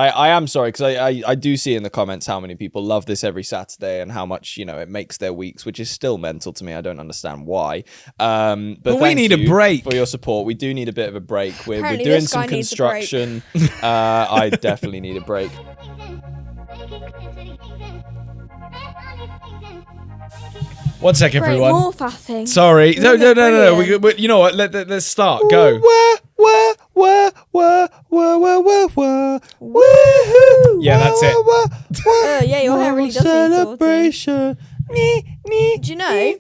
I am sorry, because I do see in the comments how many people love this every Saturday and how much, you know, it makes their weeks, which is still mental to me. I don't understand why. But we need a break for your support. We do need a bit of a break. We're Apparently doing this some guy needs a break. construction. I definitely need a break. One second, Great, everyone. more faffing. Sorry. No. Brilliant. You know what? Let's start. Go. Yeah, that's it. Yeah, your hair really does need sorting. Do you know?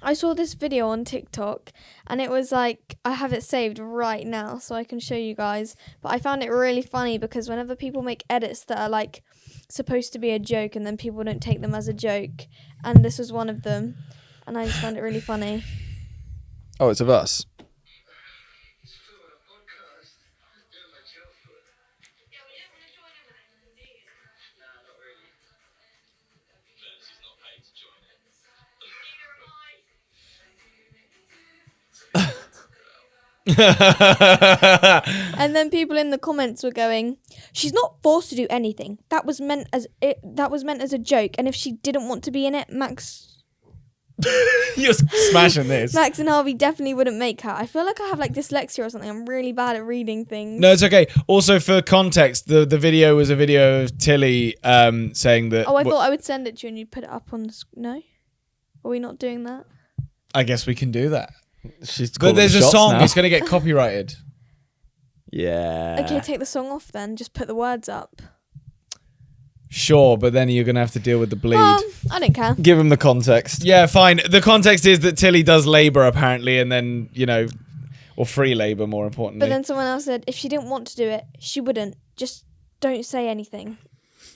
I saw this video on TikTok and it was like, I have it saved right now so I can show you guys. But I found it really funny because whenever people make edits that are like supposed to be a joke and then people don't take them as a joke, and this was one of them, and I just found it really funny. Oh, it's of us. And then people in the comments were going, she's not forced to do anything. That was meant as a joke, and if she didn't want to be in it, You're smashing this. Max and Harvey definitely wouldn't make her. I feel like I have like dyslexia or something. I'm really bad at reading things. No, it's okay. Also, for context, the video was a video of Tilly saying that... Oh, I thought I would send it to you and you'd put it up on the... No? Are we not doing that? I guess we can do that. She's But there's a shots song. now. It's going to get copyrighted. Yeah. Okay, take the song off then. Just put the words up. Sure, but then you're going to have to deal with the bleed. I don't care. Give him the context. Yeah, fine. The context is that Tilly does labour, apparently, and then, you know, or free labour, more importantly. But then someone else said, if she didn't want to do it, she wouldn't. Just don't say anything.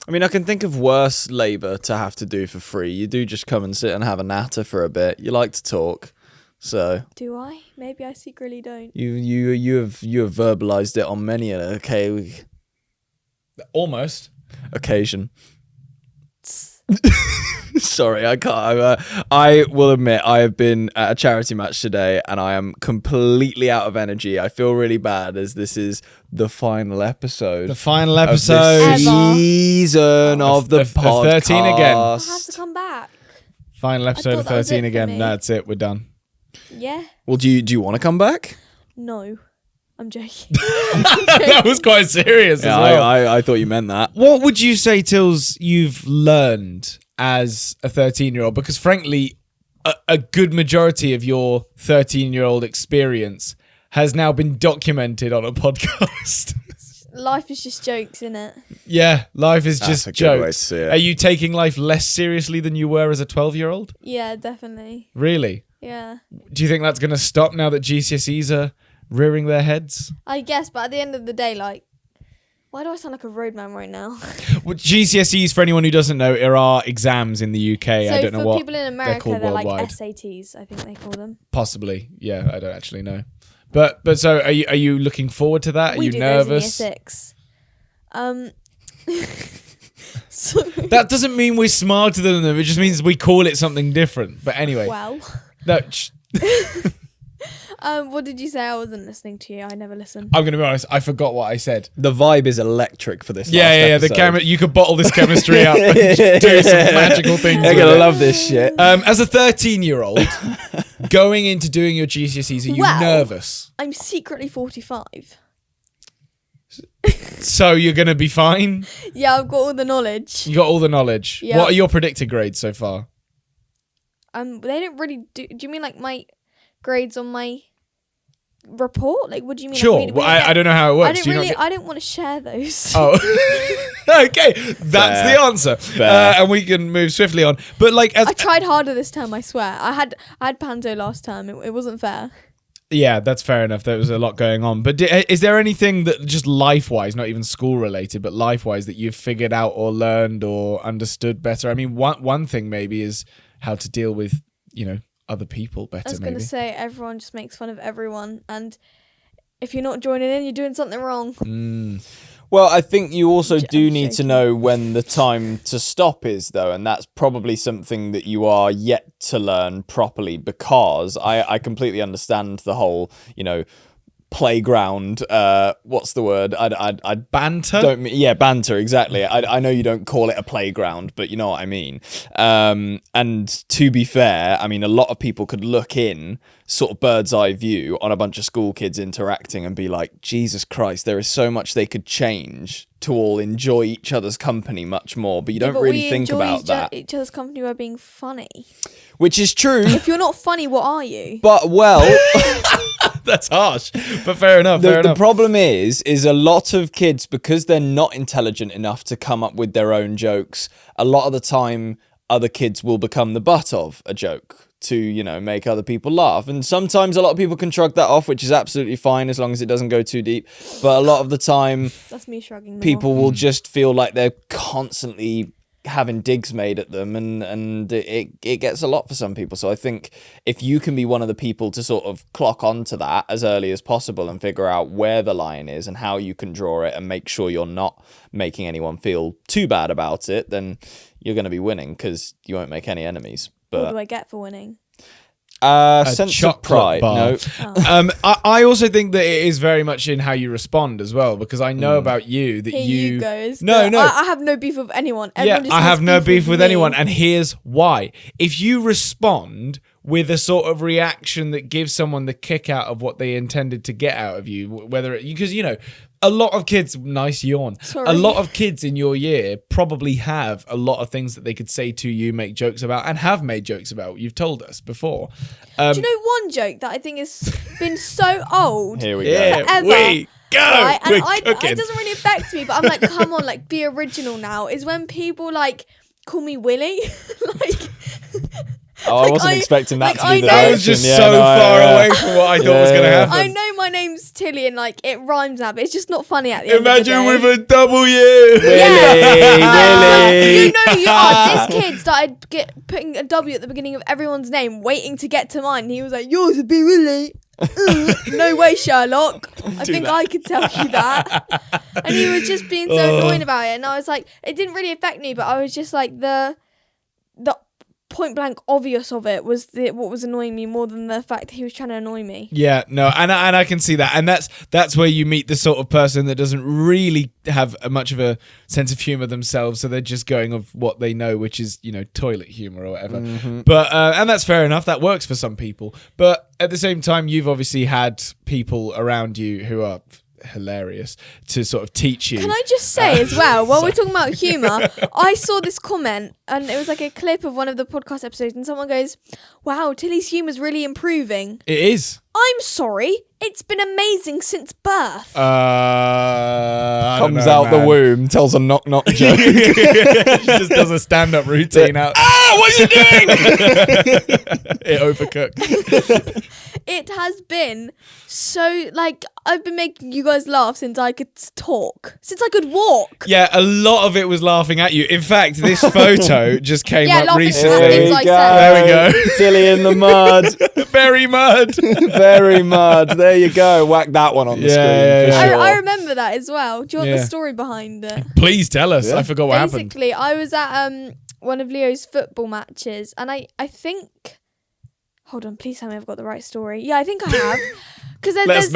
I mean, I can think of worse labour to have to do for free. You do just come and sit and have a natter for a bit. You like to talk, so. Do I? Maybe I secretly don't. You have verbalised it on many an Almost. occasion. Sorry, I can't. I will admit I have been at a charity match today and I am completely out of energy. I feel really bad as this is the final episode. The final of episode. this season of the podcast. 13 again. I have to come back. Final episode thought of that was 13 it for again. me. That's it. We're done. Yeah? Well, do you want to come back? No. I'm joking. That was quite serious Yeah, as well. I thought you meant that. What would you say, Tills, you've learned as a 13-year-old? Because frankly, a good majority of your 13-year-old experience has now been documented on a podcast. Life is just jokes, innit? Yeah, life is That's just a good way to jokes. see it. Are you taking life less seriously than you were as a 12-year-old? Yeah, definitely. Really? Yeah. Do you think that's going to stop now that GCSEs are rearing their heads? I guess, but at the end of the day, like, why do I sound like a roadman right now? Well, GCSEs, for anyone who doesn't know, are our exams in the UK. So I don't know for what people in they're America, called they're like worldwide. SATs, I think they call them. Possibly. Yeah, I don't actually know. But so are you looking forward to that? Are We you do nervous? those in year 6. So, That doesn't mean we're smarter than them. It just means we call it something different. But anyway. well. No, What did you say? I wasn't listening to you. I never listen. I'm going to be honest. I forgot what I said. The vibe is electric for this. Yeah. The camera. You could bottle this chemistry up and do some magical things. They're with gonna it. love this shit. As a 13-year-old, going into doing your GCSEs, are you Well- nervous? I'm secretly 45. So you're going to be fine? Yeah, I've got all the knowledge. You got all the knowledge. Yeah. What are your predicted grades so far? They don't really do. Do you mean like my grades on my report? Like, what do you mean? Sure. Like, Well, I don't know how it works. I don't Do you not really. get- I don't want to share those. Oh, okay. That's Fair. the answer, and we can move swiftly on. But like, as I tried harder this term. I swear. I had Panto last term. It wasn't fair. yeah, that's fair enough. There was a lot going on. But is there anything that just life-wise, not even school-related, but life-wise, that you've figured out or learned or understood better? I mean, one thing maybe is how to deal with, other people better. I was going maybe. to say everyone just makes fun of everyone, and if you're not joining in, you're doing something wrong. Well, I think you also I'm do need to joking. know when the time to stop is, though, and that's probably something that you are yet to learn properly, because I completely understand the whole, playground, what's the word? I Banter? don't mean, yeah, banter, exactly. I know you don't call it a playground, but you know what I mean. And to be fair, I mean, a lot of people could look in sort of bird's eye view on a bunch of school kids interacting and be like, Jesus Christ, there is so much they could change to all enjoy each other's company much more, but you don't really think about that. Each other's company by being funny. Which is true. If you're not funny, what are you? But, well... That's harsh, but fair enough. The problem is a lot of kids, because they're not intelligent enough to come up with their own jokes, a lot of the time other kids will become the butt of a joke to, you know, make other people laugh. And sometimes a lot of people can shrug that off, which is absolutely fine as long as it doesn't go too deep. But a lot of the time, that's me shrugging. People will just feel like they're constantly having digs made at them, and it gets a lot for some people. So I think if you can be one of the people to sort of clock onto that as early as possible and figure out where the line is and how you can draw it and make sure you're not making anyone feel too bad about it, then you're going to be winning because you won't make any enemies. But what do I get for winning? Sense of pride. Bar. No. Oh. I also think that it is very much in how you respond as well, because I know about you that Here you go. No. I have no beef with anyone. Everyone just I has have no beef with me. anyone, and here's why. If you respond with a sort of reaction that gives someone the kick out of what they intended to get out of you, whether because you know, a lot of kids, nice yawn. Sorry. A lot of kids in your year probably have a lot of things that they could say to you, make jokes about, and have made jokes about. You've told us before. Do you know one joke that I think has been so old? Here we go. Yeah, Forever. we go. Right? And We're cooking. it doesn't really affect me, but I'm like, come on, like, be original now. Is when people like call me Willie, like. Oh, I wasn't expecting that to be the That direction. was just Yeah, so no, far away from what I thought was going to happen. I know my name's Tilly and like it rhymes now, but it's just not funny at the end Imagine of the day. with a W. Willie. You know you are. This kid started putting a W at the beginning of everyone's name, waiting to get to mine. And he was like, "Yours would be Willie." No way, Sherlock. I think I could tell you that. And he was just being so annoying about it, and I was like, it didn't really affect me, but I was just like the point blank obvious of it was what was annoying me more than the fact that he was trying to annoy me. Yeah, no, and I can see that, and that's where you meet the sort of person that doesn't really have much of a sense of humor themselves, so they're just going of what they know, which is, you know, toilet humor or whatever. Mm-hmm. But and that's fair enough. That works for some people, but at the same time, you've obviously had people around you who are hilarious to sort of teach you. Can I just say as well, while we're talking about humour, I saw this comment and it was like a clip of one of the podcast episodes and someone goes, "Wow, Tilly's humour's really improving." It is. I'm sorry, it's been amazing since birth. Comes out the womb, tells a knock knock joke. She just does a stand up routine out. What's you doing? It overcooked. It has been so, like, I've been making you guys laugh since I could talk, since I could walk. Yeah, a lot of it was laughing at you. In fact, this photo just came up laughing recently. at things I said. There we go. Tilly in the mud. Very mud. Very mud. There you go. Whack that one on the screen for sure. I remember that as well. Do you want the story behind it? Please tell us. Yeah. I forgot what happened. Basically, I was at one of Leo's football matches, and I think. Hold on, please tell me I've got the right story. Yeah, I think I have. Because there's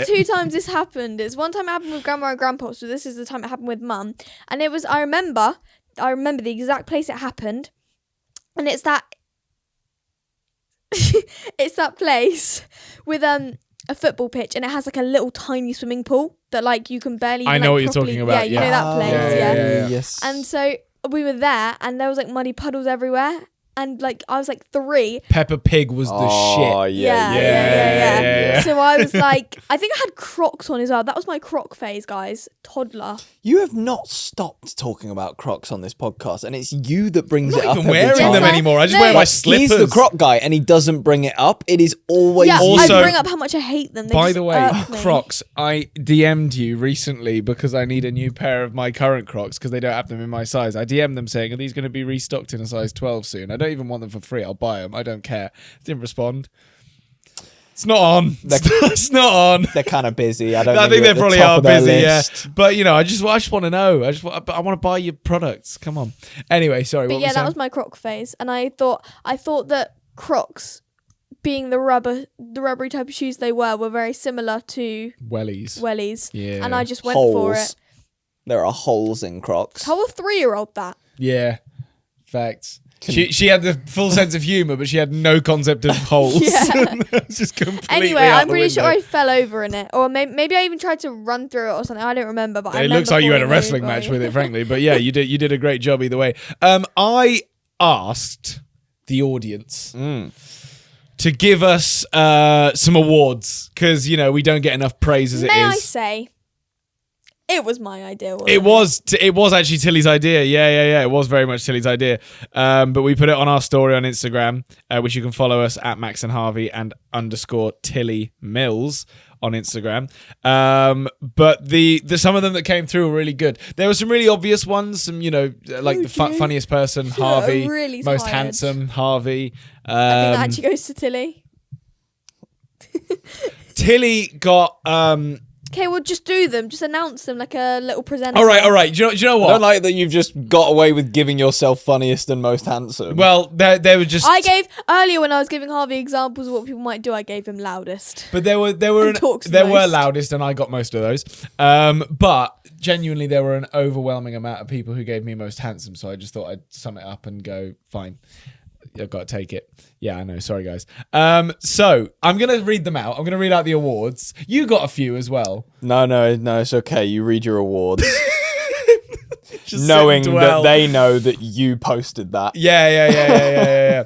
two times this happened. It's one time it happened with Grandma and Grandpa, so this is the time it happened with Mum. And it was, I remember the exact place it happened. And it's that it's that place with a football pitch, and it has like a little tiny swimming pool that like you can barely I know what you're talking about. Yeah, you know that place, yeah. Yes. And so we were there, and there was like muddy puddles everywhere. And like I was like 3. Peppa Pig was the shit. Yeah. So I was like, I think I had Crocs on as well. That was my Croc phase, guys. Toddler. You have not stopped talking about Crocs on this podcast, and it's you that brings it up. I'm not even wearing them anymore. I just wear my slippers. He's the Croc guy, and he doesn't bring it up. It is always I Also, bring up how much I hate them. They by just the way, irk me. Crocs, I DM'd you recently because I need a new pair of my current Crocs because they don't have them in my size. I DM'd them saying, are these going to be restocked in a size 12 soon? I don't even want them for free. I'll buy them. I don't care. Didn't respond. It's not on. It's not on. They're kind of busy. I think they probably are busy, yeah. List. But you know, I just want to know. I want to buy your products. Come on. Anyway, sorry. But what yeah, was that was my Croc phase, and I thought that Crocs being the rubbery type of shoes they were very similar to wellies. Yeah. And I just went for it. There are holes in Crocs. Tell a 3-year-old that. Yeah. Facts. She had the full sense of humour, but she had no concept of holes. Yeah. It's just completely Anyway, out I'm the pretty sure window. I fell over in it. Or maybe I even tried to run through it or something. I don't remember, but I It remember looks like you had a falling wrestling over. match with it, frankly. But yeah, you did a great job either way. I asked the audience to give us some awards because, we don't get enough praise as it is. May I say, it was my idea. It was actually Tilly's idea. Yeah. It was very much Tilly's idea. But we put it on our story on Instagram, which you can follow us at Max and Harvey and _Tilly Mills on Instagram. But the some of them that came through were really good. There were some really obvious ones. Some like the funniest person, Harvey. Really most tired. handsome, Harvey. I think that actually goes to Tilly. Tilly got. Okay, well, just do them. Just announce them like a little presenter. All right. Do you know what? I don't like that you've just got away with giving yourself funniest and most handsome. Well, they were just. I gave earlier when I was giving Harvey examples of what people might do. I gave him loudest. But there were talks there were most. loudest, and I got most of those. But genuinely, there were an overwhelming amount of people who gave me most handsome. So I just thought I'd sum it up and go fine. I've got to take it. Yeah, I know. Sorry, guys. So I'm gonna read them out. I'm gonna read out the awards. You got a few as well. No, it's okay. You read your awards. Just knowing sit and dwell. that they know that you posted that. Yeah.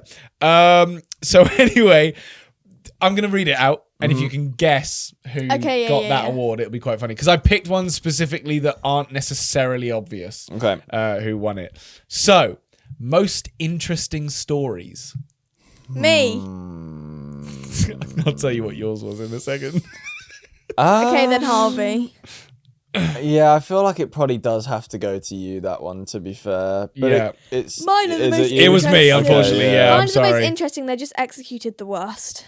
So anyway, I'm gonna read it out, and if you can guess who got that award, it'll be quite funny because I picked ones specifically that aren't necessarily obvious. Okay. Who won it? So, most interesting stories. Me. I'll tell you what yours was in a second. Okay, then Harvey. Yeah, I feel like it probably does have to go to you, that one, to be fair. But Yeah. it's Mine are the is most you? It was me, interesting. unfortunately. Okay, Yeah, I'm Mine's the most sorry. interesting. They just executed the worst.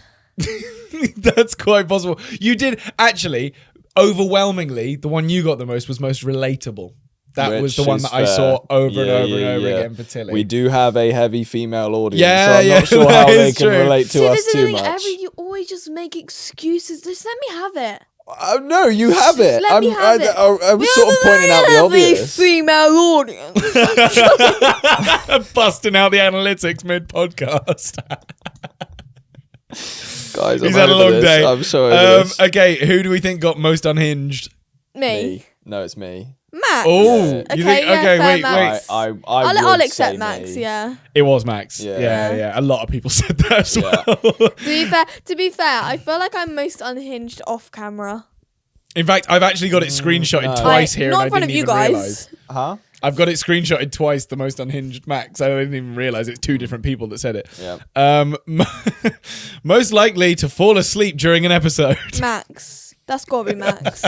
That's quite possible. You did actually, overwhelmingly, the one you got the most was most relatable. That was the Which one is that I fair. saw over and Yeah, over and yeah, over yeah. again for Tilly. We do have a heavy female audience, Yeah, so I'm yeah, not sure that how they is can true. relate to See, us this is the too thing. much. You always just make excuses. Just let me have it. No, you have it. Let me have it. I was sort of pointing out the obvious. Female audience. Busting out the analytics mid-podcast. Guys, He's I'm had a over long this. day. I'm so over this. Okay, who do we think got most unhinged? Me. No, it's me. Max. Oh, Yeah. you Okay, think? yeah, Okay, fair, wait. Max. I'll accept say Max. me. Yeah. It was Max. Yeah. Yeah. A lot of people said that as Yeah. well. To be fair, I feel like I'm most unhinged off camera. In fact, I've actually got it screenshotted no. twice here, Not and in front I of didn't you even guys. realize. Huh? I've got it screenshotted twice. The most unhinged Max. I didn't even realize it's two different people that said it. Yeah. Most likely to fall asleep during an episode Max. That's gotta be Max.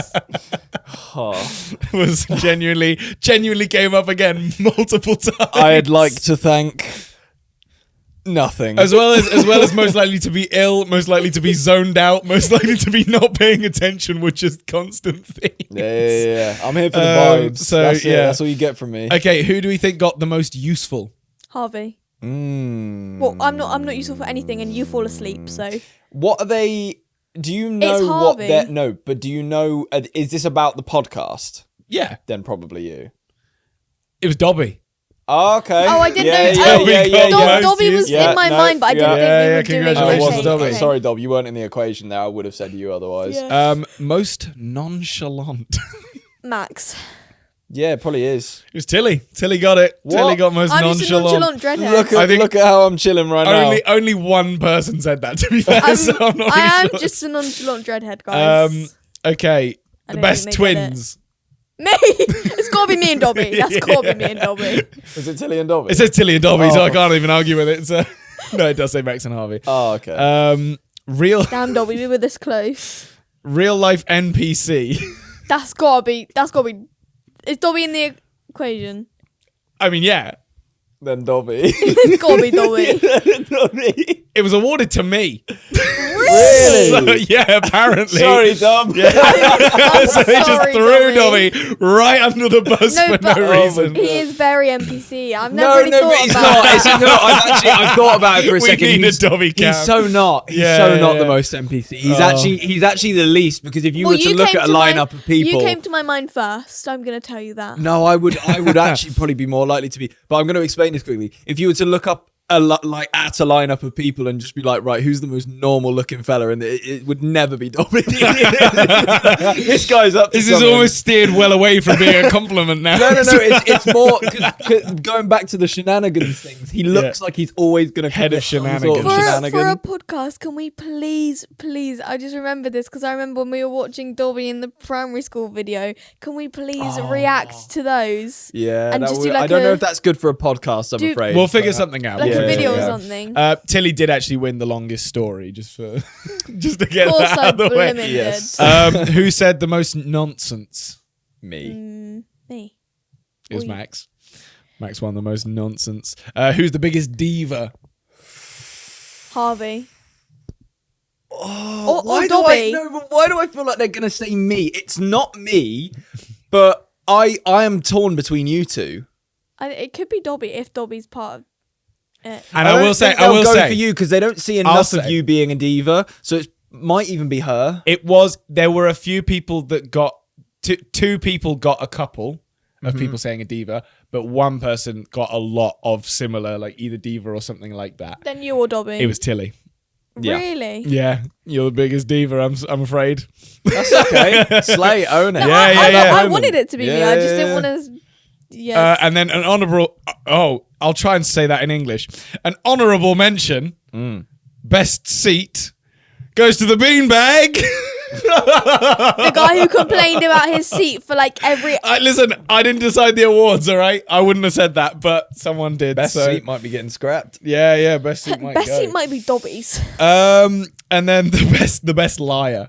was genuinely came up again multiple times. I'd like to thank nothing. As well as most likely to be ill, most likely to be zoned out, most likely to be not paying attention, which is constant themes. Yeah. I'm here for the vibes. so, That's it. yeah. That's all you get from me. Okay, who do we think got the most useful? Harvey. Well, Well, I'm not useful for anything, and you fall asleep. So what are they? Do you know It's what Harvey. they're... No, but do you know... is this about the podcast? Yeah, Then probably you. it was Dobby. Oh, okay. Oh, I didn't yeah, know- yeah. Dobby was Yeah, in my no, mind, but I didn't yeah. think we were doing. Congratulations, I wasn't. Dobby. Okay. Sorry, Dob. You weren't in the equation there. I would have said you otherwise. Yeah. Most nonchalant. Max. Yeah, it probably is. It was Tilly. Tilly got it. What? Tilly got most I'm just a nonchalant. nonchalant dreadhead. Look at how I'm chilling right now. Only one person said that, to be fair. So I'm not I am really sure. just a nonchalant dreadhead, guys. Okay. I The don't best think they get twins. Me. It's gotta be me and Dobby. That's gotta be me and Dobby. Is it Tilly and Dobby? It says Tilly and Dobby, so Oh. I can't even argue with it. So. No, it does say Max and Harvey. Oh, okay. Real Damn, Dobby, we were this close. life NPC. That's gotta be. Is Dobby in the equation? I mean, yeah. Then Dobby. It's gotta be Dobby. Dobby. It was awarded to me. Really? Really? Yeah, apparently. Sorry, Dom. Yeah. So they just sorry, threw Dobby. Dobby right under the bus No, for but no reason. he is very NPC. I've No, never really no, thought but he's about not. that. It's, no, I've thought about it for a We second. need a Dobby cam. He's so not. He's Yeah, so yeah, not yeah. the most NPC. He's Oh. actually the least, because if you Well, were to you look came at a to my- lineup of people, You came to my mind first. I'm going to tell you that. no, I would actually probably be more likely to be. But I'm going to explain this quickly. If you were to look up at a lineup of people and just be like, right, who's the most normal looking fella, and it would never be Dobby. This guy's up to This is something. almost steered well away from being a compliment now. No, it's more 'cause going back to the shenanigans things. He looks like he's always going to Head of shenanigans. For a podcast, can we please, I just remember this because I remember when we were watching Dobby in the primary school video. Can we please react to those? Yeah, And that just do would- like I don't know a- if that's good for a podcast. I'm Do- afraid. We'll figure but- something out. Like We'll a figure video or something out. something. Tilly did actually win the longest story, just to get Of course that I out of the way. blimmin' Yes. did. Who said the most nonsense? Me. Me. It was Well, Max. Max won the most nonsense. Who's the biggest diva? Harvey. Oh, Or why do Dobby. why do I feel like they're going to say me? It's not me, but I am torn between you two. It could be Dobby if Dobby's part of it. And I will don't say, think they'll go say, for you because they don't see I'll enough of say- you being a diva, so it might even be her. there were a few people that got two people got a couple of people saying a diva, but one person got a lot of similar, like either diva or something like that. Then you or Dobby. It was Tilly. Yeah. Really? Yeah, you're the biggest diva. I'm afraid. That's okay. Slay, own it. No, Yeah, I yeah. wanted it to be me. Yeah, I just yeah, didn't yeah. want to. Yes. And then an honourable. Oh, I'll try and say that in English. An honourable mention. Best seat goes to the beanbag. The guy who complained about his seat for like every. Listen, I didn't decide the awards. All right, I wouldn't have said that, but someone did. Best so. seat might be getting scrapped. Yeah, best seat might Best go. seat might be Dobby's. And then the best liar.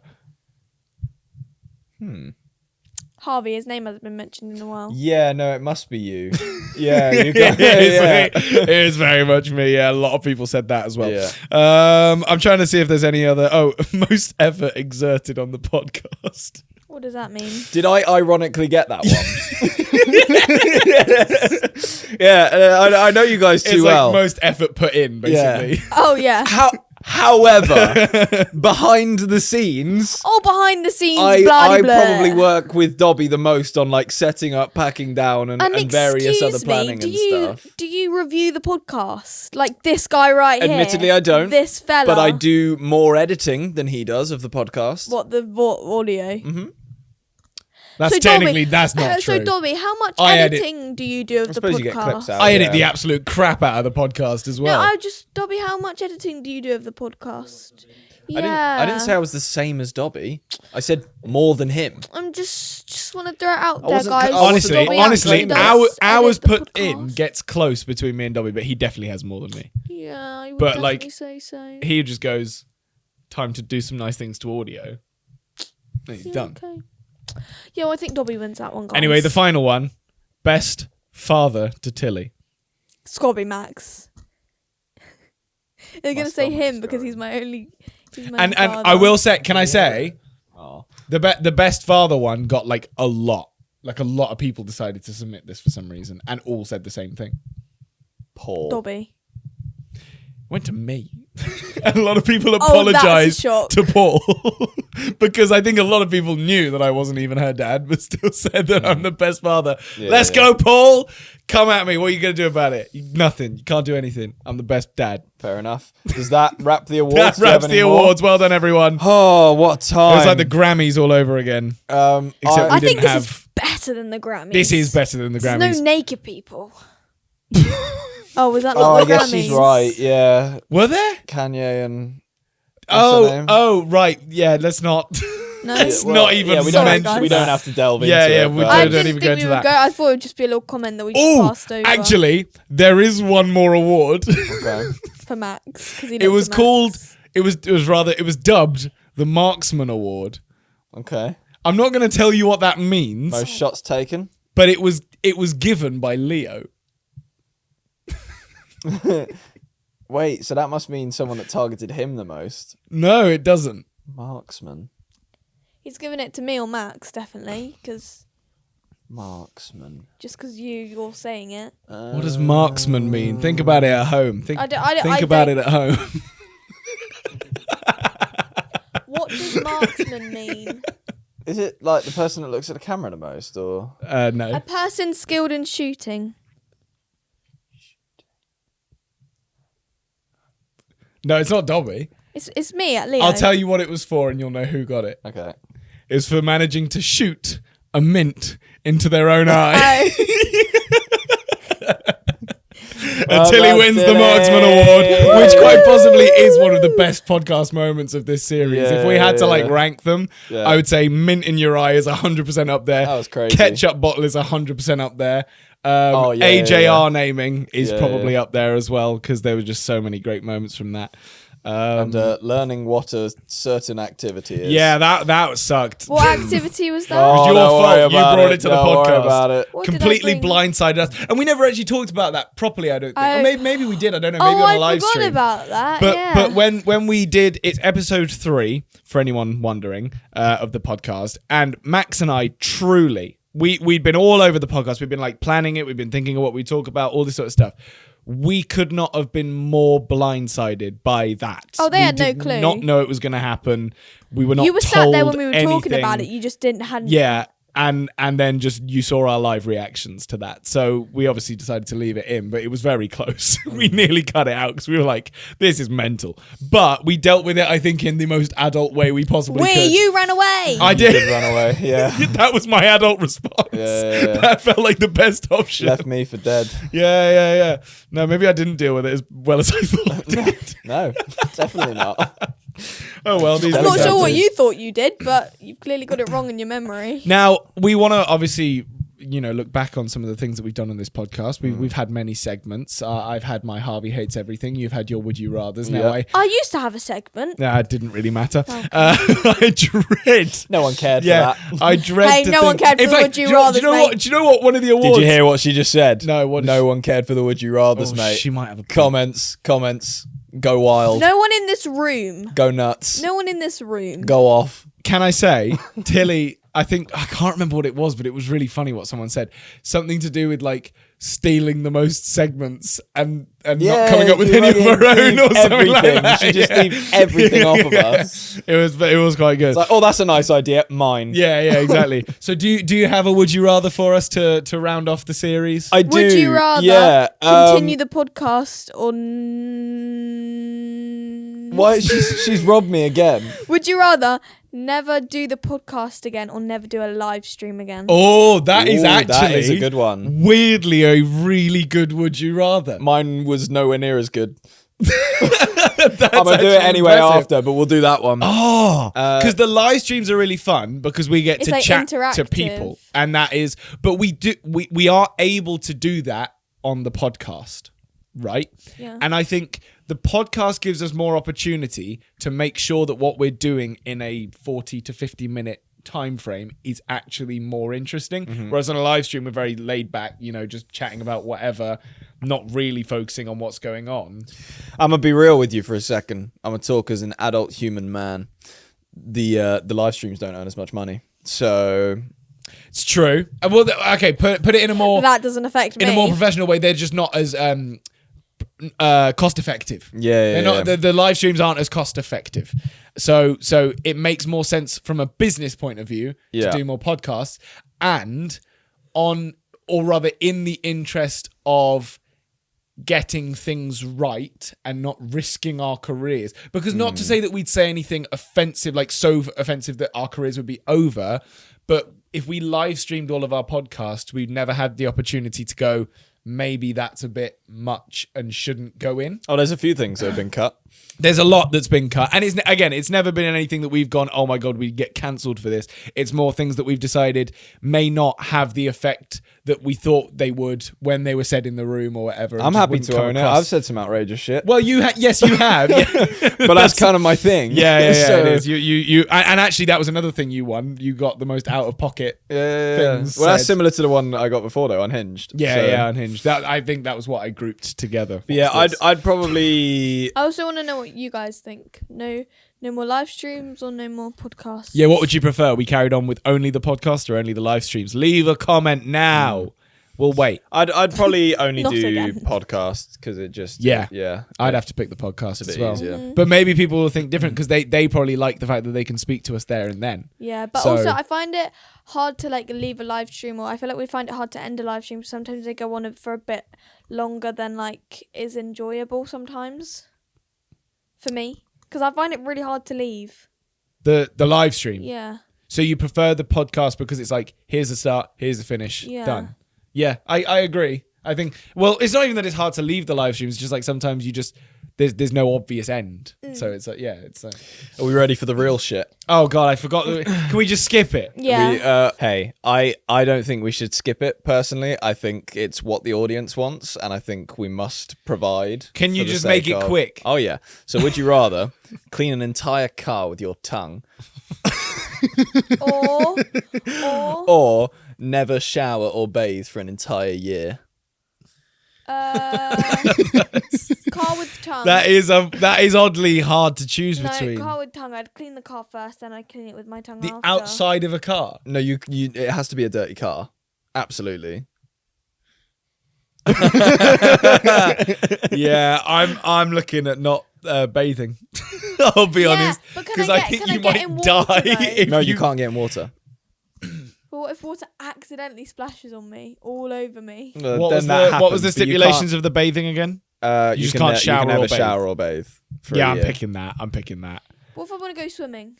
Harvey, his name hasn't been mentioned in a while. Yeah, no, it must be you. Yeah, you Yeah, got yeah. it is very much me. Yeah, a lot of people said that as well. Yeah. I'm trying to see if there's any other. Most effort exerted on the podcast. What does that mean? Did I ironically get that one? Yeah, I know you guys too It's well. like most effort put in, basically. Oh yeah. However, behind the scenes, Oh, behind the scenes, I blah blah. probably work with Dobby the most on like setting up, packing down, and various other excuse planning me, and stuff. Do you review the podcast? Like this guy right here? Admittedly, I don't. This fella. But I do more editing than he does of the podcast. What, the audio? Mm-hmm. That's So technically, Dobby- that's not true. So Dobby, how much I edit- editing do you do of I the suppose podcast? you get clips out. I edit yeah. the absolute crap out of the podcast as well. No, Dobby, how much editing do you do of the podcast? I didn't say I was the same as Dobby. I said more than him. I'm just want to throw it out I there, wasn't- guys. I wasn't- honestly, Dobby honestly, actually hours does edit the put in podcast. gets close between me and Dobby, but he definitely has more than me. Yeah, I would but, definitely like, say so. He just goes, time to do some nice things to audio. And he's done. Okay. Yeah, well, I think Dobby wins that one, guys. Anyway, the final one. Best father to Tilly. It's gotta be Max. They're gonna Must say go, him must because go. he's my only. He's my And father. I will say, can I say, Oh. the best father one got like a lot of people decided to submit this for some reason, and all said the same thing. Paul. Dobby. Went to me. And a lot of people that's a apologized shock. to Paul because I think a lot of people knew that I wasn't even her dad, but still said that I'm the best father. Let's go, Paul. Come at me. What are you going to do about it? Nothing. You can't do anything. I'm the best dad. Fair enough. Does that wrap the awards? That Do you have wraps any the more? awards. Well done, everyone. Oh, what It time? was like the Grammys all over again. Except I we think didn't this have. is better than the Grammys. This is better than the There's Grammys. no naked people. Oh, was that not Oh, I the guess Grammys? she's right. Yeah, Were there? Kanye and. what's her name? Oh, right. Yeah, let's not. No. Let's not even Yeah, we Sorry, don't. guys. We don't have to delve Yeah, into yeah, it. we but- I don't didn't even think go we into would that. go. I thought it would just be a little comment that we just Oh, passed over. actually, there is one more award. Okay. for Max, because It was called. It was dubbed the Marksman Award. Okay. I'm not going to tell you what that means, Most shots taken. but it was given by Leo. Wait, so that must mean someone that targeted him the most. No, it doesn't. Marksman. He's giving it to me or Max, definitely, because Marksman. just because you're saying it. What does marksman mean? Think about it at home. Think about it at home. What does marksman mean? Is it like the person that looks at the camera the most, or? No. A person skilled in shooting. No, it's not Dobby. It's me at Leo. I'll tell you what it was for and you'll know who got it. Okay. It was for managing to shoot a mint into their own eye. Until he wins the Marksman Award, which quite possibly is one of the best podcast moments of this series. If we had to rank them, I would say mint in your eye is 100% up there. That was crazy. Ketchup bottle is 100% up there. AJR naming is probably up there as well, because there were just so many great moments from that. And learning what a certain activity is. Yeah, that sucked. What activity was that? It was your don't worry fault. You about brought it to the Don't worry podcast. about it. What did I Completely bring? blindsided us, and we never actually talked about that properly. I don't think. Or maybe we did. I don't know. Maybe Oh, on a I live forgot stream. about that. But yeah. but when we did, it's episode 3 for anyone wondering of the podcast, and Max and I truly we'd been all over the podcast. We've been planning it. We've been thinking of what we talk about, all this sort of stuff. We could not have been more blindsided by that. Oh, they had no did clue. Not know it was going to happen. We were not. You were sat there when told we were talking anything. about it. You just hadn't. Yeah. And then just you saw our live reactions to that. So we obviously decided to leave it in, but it was very close. We nearly cut it out because we were like, this is mental. But we dealt with it, I think, in the most adult way we possibly could. You ran away. I did. Did run away, yeah. That was my adult response. Yeah. That felt like the best option. Left me for dead. Yeah. No, maybe I didn't deal with it as well as I thought I did. No, definitely not. Oh, well. These I'm things not sure what happen. you thought you did, but you've clearly got it wrong in your memory. Now, we want to obviously, look back on some of the things that we've done on this podcast. We've had many segments. I've had my Harvey Hates Everything. You've had your Would You Rathers. Now, I used to have a segment. it didn't really matter. Okay. I dread. No one cared for Yeah, that. I dread. Hey, to no one think- cared for In the fact, Would You do you know- Rathers, Do you know mate. what? Do you know what? One of the awards. Did you hear what she just said? No, what? No one cared for the Would You Rathers, Oh, mate. she might have a Comments. Go wild. No one in this room. Go nuts. No one in this room. Go off. Can I say, Tilly? I can't remember what it was, but it was really funny what someone said. Something to do with stealing the most segments and not coming up with any of her own or something like Everything. that. She just leave everything off of us. It was quite good. It's like, oh, that's a nice idea. Mine. Yeah, exactly. So do you have a Would You Rather for us to round off the series? I do. Would you rather yeah, continue the podcast or Why she's robbed me again? would you rather never do the podcast again or never do a live stream again? Oh, that is Ooh, actually that is a good one. Weirdly, a really good Would You Rather. Mine was nowhere near as good. That's I'm gonna do it actually anyway impressive. after, but we'll do that one. Oh, because the live streams are really fun because we get It's to chat to interactive. people, and that is. But we are able to do that on the podcast, right? Yeah. And I think the podcast gives us more opportunity to make sure that what we're doing in a 40 to 50 minute time frame is actually more interesting. Whereas on a live stream, we're very laid back, just chatting about whatever, not really focusing on what's going on. I'm gonna be real with you for a second. I'm gonna talk as an adult human man. The live streams don't earn as much money, so It's true. Well, okay, put it in a more That doesn't affect me. in a more professional way. They're just not as cost effective. yeah. They're not, the live streams aren't as cost effective. So it makes more sense from a business point of view to do more podcasts, and or rather in the interest of getting things right and not risking our careers. Because not to say that we'd say anything offensive, so offensive that our careers would be over, but if we live streamed all of our podcasts, we'd never had the opportunity to go, maybe that's a bit much and shouldn't go in. Oh, there's a few things that have been cut. There's a lot that's been cut. And it's never been anything that we've gone, oh my God, we get cancelled for this. It's more things that we've decided may not have the effect that we thought they would when they were said in the room or whatever. I'm happy to own it. I've said some outrageous shit. Well, yes, you have. Yeah. But that's kind of my thing. Yeah, So- it is. You, and actually, that was another thing you won. You got the most out of pocket things. Well, that's said. similar to the one I got before, though, Unhinged. Yeah, Unhinged. I think that was what I grouped together. But yeah, I'd probably. I also want to know what you guys think. No more live streams or no more podcasts. Yeah, what would you prefer? We carried on with only the podcast or only the live streams? Leave a comment now. We'll wait. I'd probably only Not do again. podcasts because it just Yeah. I'd have to pick the podcast It's a as bit well. easier. But maybe people will think different because they probably like the fact that they can speak to us there and then. Yeah, but So- also I find it hard to like leave a live stream, or I feel like we find it hard to end a live stream. Sometimes they go on for a bit longer than like is enjoyable sometimes. For me, because I find it really hard to leave. The live stream. Yeah. So you prefer the podcast because it's like, here's the start, here's the finish, Yeah. done. Yeah, I agree. I think, well, it's not even that it's hard to leave the live stream. It's just like sometimes you just, there's no obvious end. So it's like, yeah, it's like, Are we ready for the real shit? oh God, I forgot. Can we just skip it? Yeah. Hey, I don't think we should skip it personally. I think it's what the audience wants, and I think we must provide. Can you for the just make sake it of- quick? Oh yeah. So would you rather clean an entire car with your tongue, or or never shower or bathe for an entire year? car with tongue. That is oddly hard to choose no, between. car with tongue. I'd clean the car first, then I'd clean it with my tongue The after. outside of a car. No, you. It has to be a dirty car. Absolutely. Yeah, I'm looking at not bathing. I'll be honest, but can because I I get- think can I you get might in die water, though? if No, you can't get in water. But what if water accidentally splashes on me, all over me? What Then was that what was the happens, but you stipulations of the bathing again? can't- You just can can't ne- shower You can or never bathe. shower or bathe. For Yeah, a I'm year. picking that. What if I want to go swimming?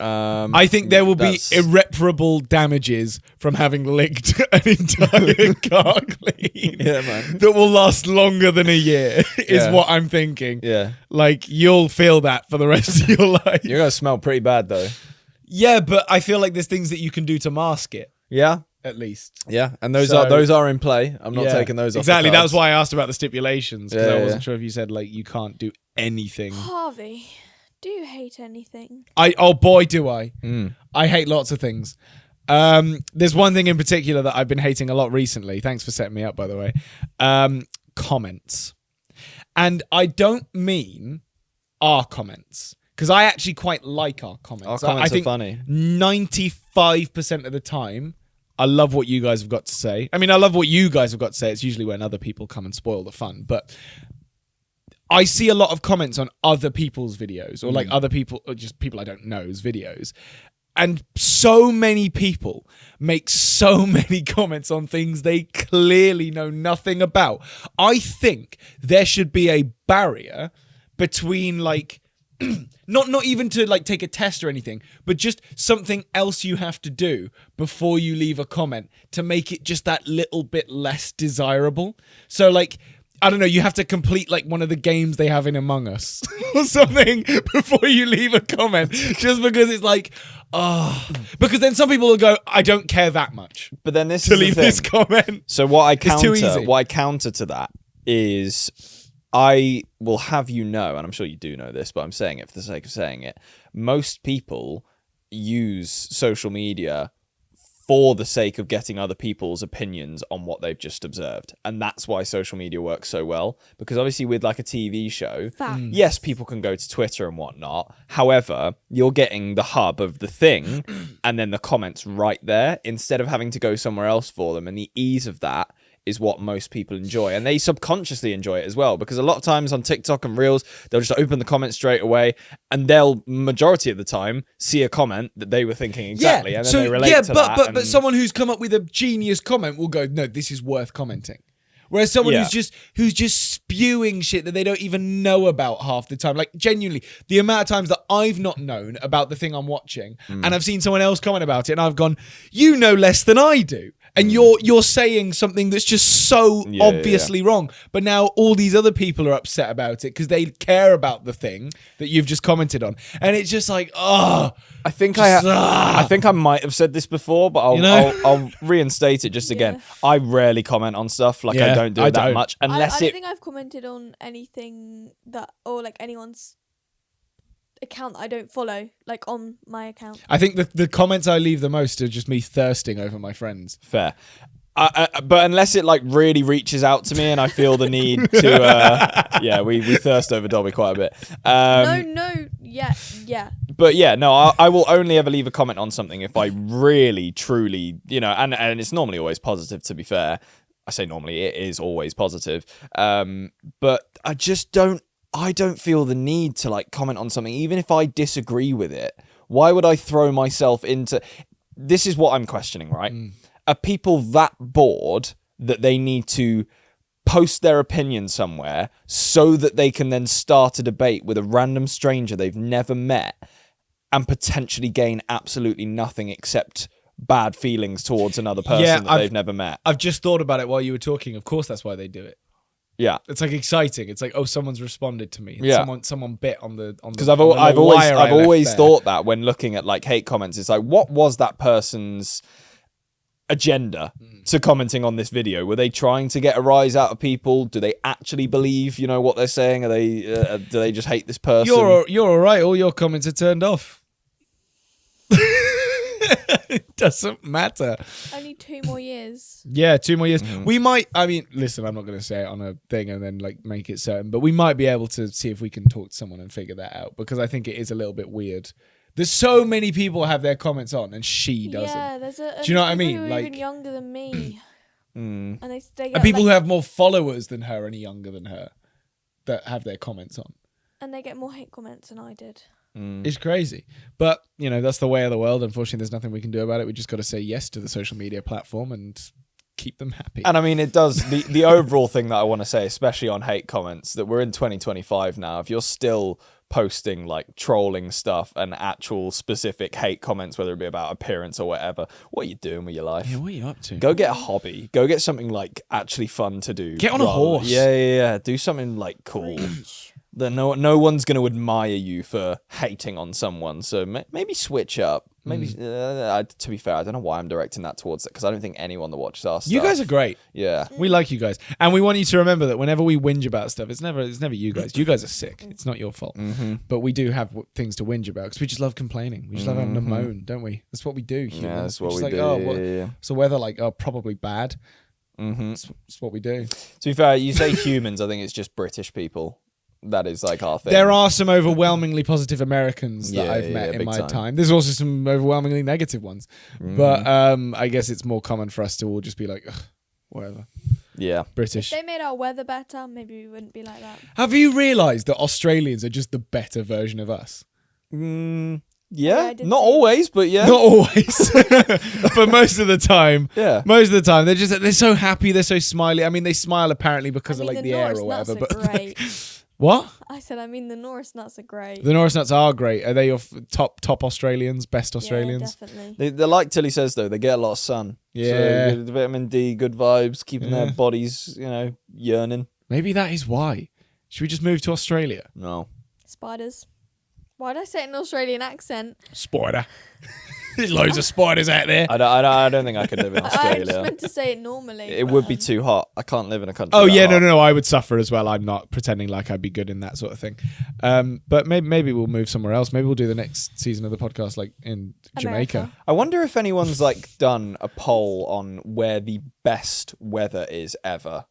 I think there will be that's- irreparable damages from having licked an entire car clean. Yeah, man. That will last longer than a year, is Yeah. what I'm thinking. Yeah, Like, you'll feel that for the rest of your life. you're gonna smell pretty bad though. Yeah, but I feel like there's things that you can do to mask it, Yeah, at least. yeah, and those So- are in play. I'm not Yeah, taking those off. exactly. the That was cards. why I asked about the stipulations, because Yeah, I wasn't yeah. sure if you said like you can't do anything. Harvey, do you hate anything? Oh boy, do I! Mm. I hate lots of things. There's one thing in particular that I've been hating a lot recently. Thanks for setting me up, by the way. Comments, and I don't mean our comments, because I actually quite like our comments. Our comments I think are funny. 95% of the time, I love what you guys have got to say. I mean, I love what you guys have got to say. It's usually when other people come and spoil the fun, but I see a lot of comments on other people's videos, or like other people, or just people I don't know's videos. And so many people make so many comments on things they clearly know nothing about. I think there should be a barrier between like, not even to like take a test or anything, but just something else you have to do before you leave a comment to make it just that little bit less desirable. So like, I don't know, you have to complete like one of the games they have in Among Us or something before you leave a comment, just because it's like, because then some people will go, I don't care that much But then this to is the leave thing. this comment. So what I too easy. counter to that is, I will have you know, and I'm sure you do know this, but I'm saying it for the sake of saying it. Most people use social media for the sake of getting other people's opinions on what they've just observed. And that's why social media works so well. Because obviously with like a TV show, Facts. yes, people can go to Twitter and whatnot. However, you're getting the hub of the thing and then the comments right there instead of having to go somewhere else for them. And the ease of that is what most people enjoy, and they subconsciously enjoy it as well, because a lot of times on TikTok and Reels, they'll just open the comments straight away, and they'll majority of the time see a comment that they were thinking exactly, and then they relate to that. but and- someone who's come up with a genius comment will go, no, this is worth commenting. Whereas someone Yeah. who's just spewing shit that they don't even know about half the time. Like, genuinely, the amount of times that I've not known about the thing I'm watching, and I've seen someone else comment about it, and I've gone, you know less than I do. And you're saying something that's just so obviously wrong. But now all these other people are upset about it because they care about the thing that you've just commented on. And it's just like, I think I might have said this before, but I'll reinstate it just again. I rarely comment on stuff. Like I don't do it that much unless I don't think I've commented on anything that, or like anyone's account that I don't follow, like on my account. I think the comments I leave the most are just me thirsting over my friends. Fair. But unless it like really reaches out to me and I feel the need to, we thirst over Dobby quite a bit. Yeah. But I will only ever leave a comment on something if I really, truly, and it's normally always positive, to be fair. I say normally, it is always positive. But I just don't feel the need to like comment on something, even if I disagree with it. Why would I throw myself into... This is what I'm questioning, right? Are people that bored that they need to post their opinion somewhere so that they can then start a debate with a random stranger they've never met and potentially gain absolutely nothing except bad feelings towards another person that they've never met? I've just thought about it while you were talking. Of course, that's why they do it. Yeah, it's like exciting. It's like, oh, someone's responded to me. Someone bit on the because I've always thought that when looking at like hate comments, it's like, what was that person's agenda to commenting on this video? Were they trying to get a rise out of people? Do they actually believe what they're saying? Are they do they just hate this person? You're all right. All your comments are turned off. It doesn't matter. Only 2 more years. Yeah, 2 more years. We might, listen, I'm not going to say it on a thing and then like make it certain, but we might be able to see if we can talk to someone and figure that out, because I think it is a little bit weird. There's so many people have their comments on and she doesn't. Yeah, do you know what I mean? Who are like even younger than me. And they get, and people who have more followers than her, any younger than her, that have their comments on. And they get more hate comments than I did. It's crazy. But, that's the way of the world. Unfortunately, there's nothing we can do about it. We just got to say yes to the social media platform and keep them happy. And it does, the overall thing that I want to say, especially on hate comments, that we're in 2025 now. If you're still posting like trolling stuff and actual specific hate comments, whether it be about appearance or whatever, what are you doing with your life? Yeah, what are you up to? Go get a hobby. Go get something like actually fun to do. Get on a horse. Yeah. Do something like cool. That no one's going to admire you for hating on someone. So maybe switch up. Maybe to be fair, I don't know why I'm directing that towards it, because I don't think anyone that watches our stuff. You guys are great. Yeah, we like you guys, and we want you to remember that whenever we whinge about stuff, it's never you guys. You guys are sick. It's not your fault. But we do have things to whinge about because we just love complaining. We just love having a moan, don't we? That's what we do. Humans. Yeah, that's what we like, do. Oh, so weather like probably bad. That's what we do. To be fair, you say humans. I think it's just British people. That is like our thing. There are some overwhelmingly positive Americans that I've met in my time. There's also some overwhelmingly negative ones. But I guess it's more common for us to all just be like, ugh, whatever. Yeah. British. If they made our weather better, maybe we wouldn't be like that. Have you realised that Australians are just the better version of us? Yeah, not always, but yeah. Not always. But most of the time. Yeah. Most of the time. They're so happy, they're so smiley. They smile apparently because of like the air or whatever. But great. What? I said, the Norris nuts are great. The Norris nuts are great. Are they your top Australians, best Australians? Yeah, definitely. They're like Tilly says, though, they get a lot of sun. Yeah. So the vitamin D, good vibes, keeping their bodies, yearning. Maybe that is why. Should we just move to Australia? No. Spiders. Why did I say it in an Australian accent? Spider. There's loads of spiders out there. I don't think I could live in I Australia. just meant to say it normally. It would be too hot. I can't live in a country. Oh that yeah, hot. no, I would suffer as well. I'm not pretending like I'd be good in that sort of thing. But maybe we'll move somewhere else. Maybe we'll do the next season of the podcast like in Jamaica. I wonder if anyone's like done a poll on where the best weather is ever.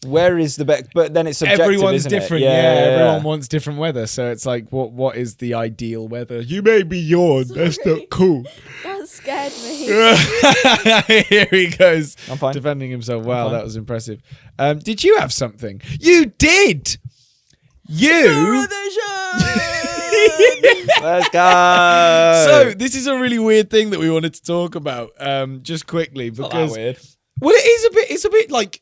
Where is the best? But then it's subjective, Everyone's isn't different. It? Yeah, everyone wants different weather. So it's like, what is the ideal weather? You made me yawn. Sorry. That's not cool. That scared me. Here he goes. I'm fine. Defending himself. Wow, that was impressive. Did you have something? You did. Let's go. So this is a really weird thing that we wanted to talk about. Just quickly because weird. Well, it's a bit like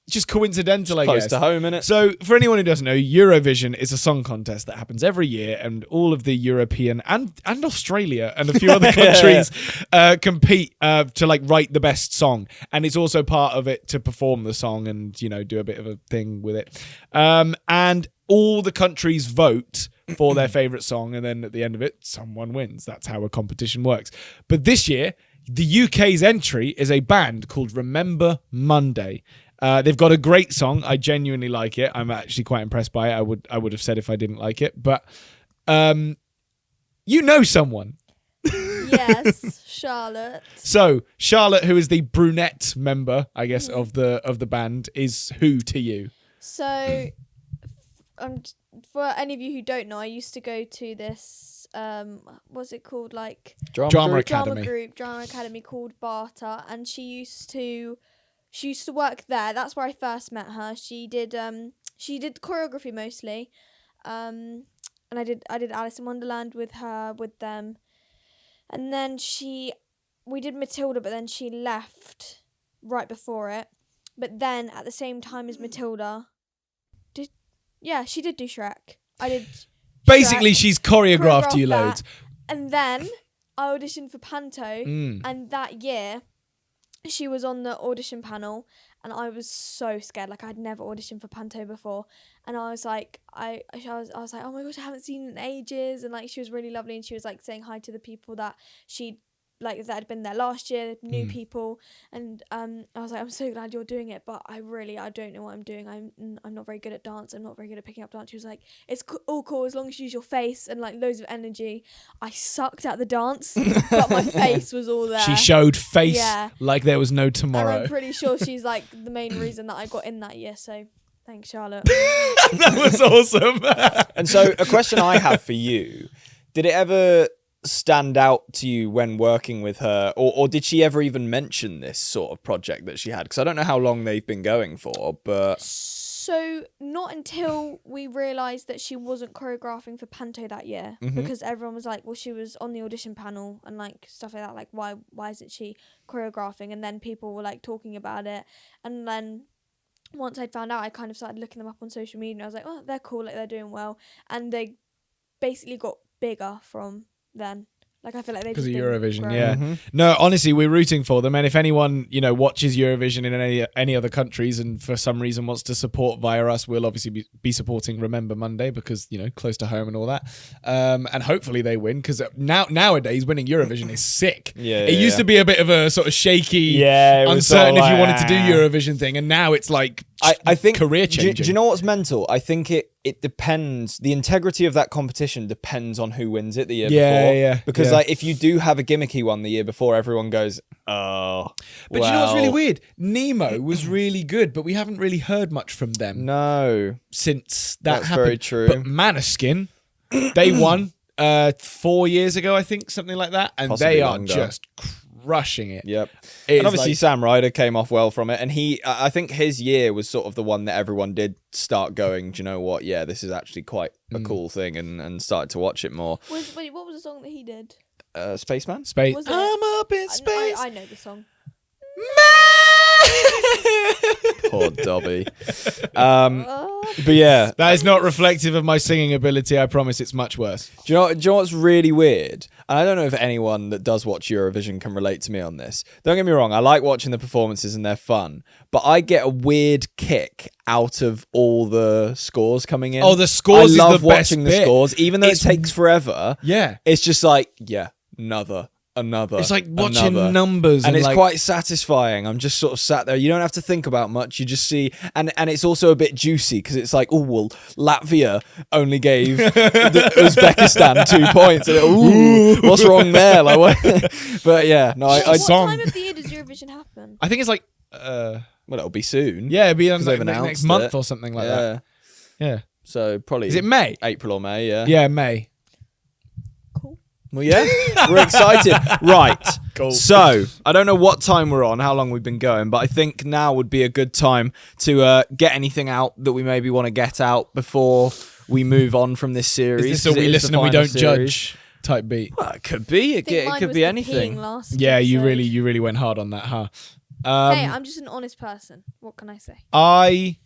just coincidental, I Close guess. to home, innit? So, for anyone who doesn't know, Eurovision is a song contest that happens every year, and all of the European and Australia and a few other countries compete to like write the best song, and it's also part of it to perform the song and do a bit of a thing with it. And all the countries vote for their favorite song, and then at the end of it, someone wins. That's how a competition works. But this year, the UK's entry is a band called Remember Monday. They've got a great song. I genuinely like it. I'm actually quite impressed by it. I would have said if I didn't like it, but you know someone. Yes, Charlotte. So Charlotte, who is the brunette member, I guess, of the band, is who to you? So, for any of you who don't know, I used to go to this, what's it called, like Drama Academy. Drama Academy called Barter, and she used to work there. That's where I first met her. She did choreography mostly, and I did Alice in Wonderland with them, and then we did Matilda, but then she left right before it. But then at the same time as Matilda, she did do Shrek. I did. Basically, Shrek, she's choreographed you loads. And then I auditioned for Panto, and that year she was on the audition panel, and I was so scared. Like, I'd never auditioned for Panto before, and I was like, I was like, oh my gosh, I haven't seen in ages, and like she was really lovely, and she was like saying hi to the people that that had been there last year, new people, and I was like, I'm so glad you're doing it, but I don't know what I'm doing. I'm not very good at dance. I'm not very good at picking up dance. She was like, it's all cool as long as you use your face and like loads of energy. I sucked at the dance, but my face was all there. She showed face like there was no tomorrow. And I'm pretty sure she's like the main reason that I got in that year. So thanks, Charlotte. That was awesome. And so a question I have for you, did it ever stand out to you when working with her, or did she ever even mention this sort of project that she had? Because I don't know how long they've been going for, but so not until we realised that she wasn't choreographing for Panto that year, because everyone was like, well, she was on the audition panel and like stuff like that, like why isn't she choreographing? And then people were like talking about it, and then once I'd found out, I kind of started looking them up on social media, and I was like, oh, they're cool, like they're doing well, and they basically got bigger from then. Like, I feel like they because just of Eurovision, grown. yeah. No, honestly, we're rooting for them, and if anyone watches Eurovision in any other countries and for some reason wants to support via us, we'll obviously be supporting Remember Monday because close to home and all that, and hopefully they win, because nowadays winning Eurovision is sick. It used to be a bit of a sort of shaky, uncertain if you wanted to do Eurovision thing, and now it's like I think career changing. Do you know what's mental? I think it depends. The integrity of that competition depends on who wins it the year before. Yeah. Because like if you do have a gimmicky one the year before, everyone goes, oh. But you know what's really weird? Nemo was really good, but we haven't really heard much from them. No. Since that's happened. Very true. But Maneskin, they won 4 years ago, I think, something like that, and Possibly they are longer. just crushing it. Yep. It and obviously like, Sam Ryder came off well from it, and I think his year was sort of the one that everyone did start going, do you know what? Yeah, this is actually quite a cool thing, and started to watch it more. Wait, what was the song that he did? Spaceman? I'm up in space. I know the song. Poor Dobby. But yeah, that is not reflective of my singing ability. I promise it's much worse. Do you know what's really weird? And I don't know if anyone that does watch Eurovision can relate to me on this. Don't get me wrong, I like watching the performances and they're fun, but I get a weird kick out of all the scores coming in. Oh, the scores I love is the best watching the bit. scores, even though it takes forever. Yeah. It's just like, another. It's like watching numbers, and it's like, quite satisfying. I'm just sort of sat there. You don't have to think about much. You just see, and it's also a bit juicy because it's like, oh well, Latvia only gave Uzbekistan 2 points. And what's wrong there? Like, but yeah, no. What time of the year does Eurovision happen? I think it's like, well, it'll be soon. Yeah, it'll be like next month or something like that. Yeah. So probably is it May? April or May? Yeah. Yeah, May. Well, yeah, we're excited. Right. Cool. So, I don't know what time we're on, how long we've been going, but I think now would be a good time to get anything out that we maybe want to get out before we move on from this series. Is this a we listen and we don't judge type beat? Well, it could be. It could be anything. Yeah, you really went hard on that, huh? Hey, I'm just an honest person. What can I say? I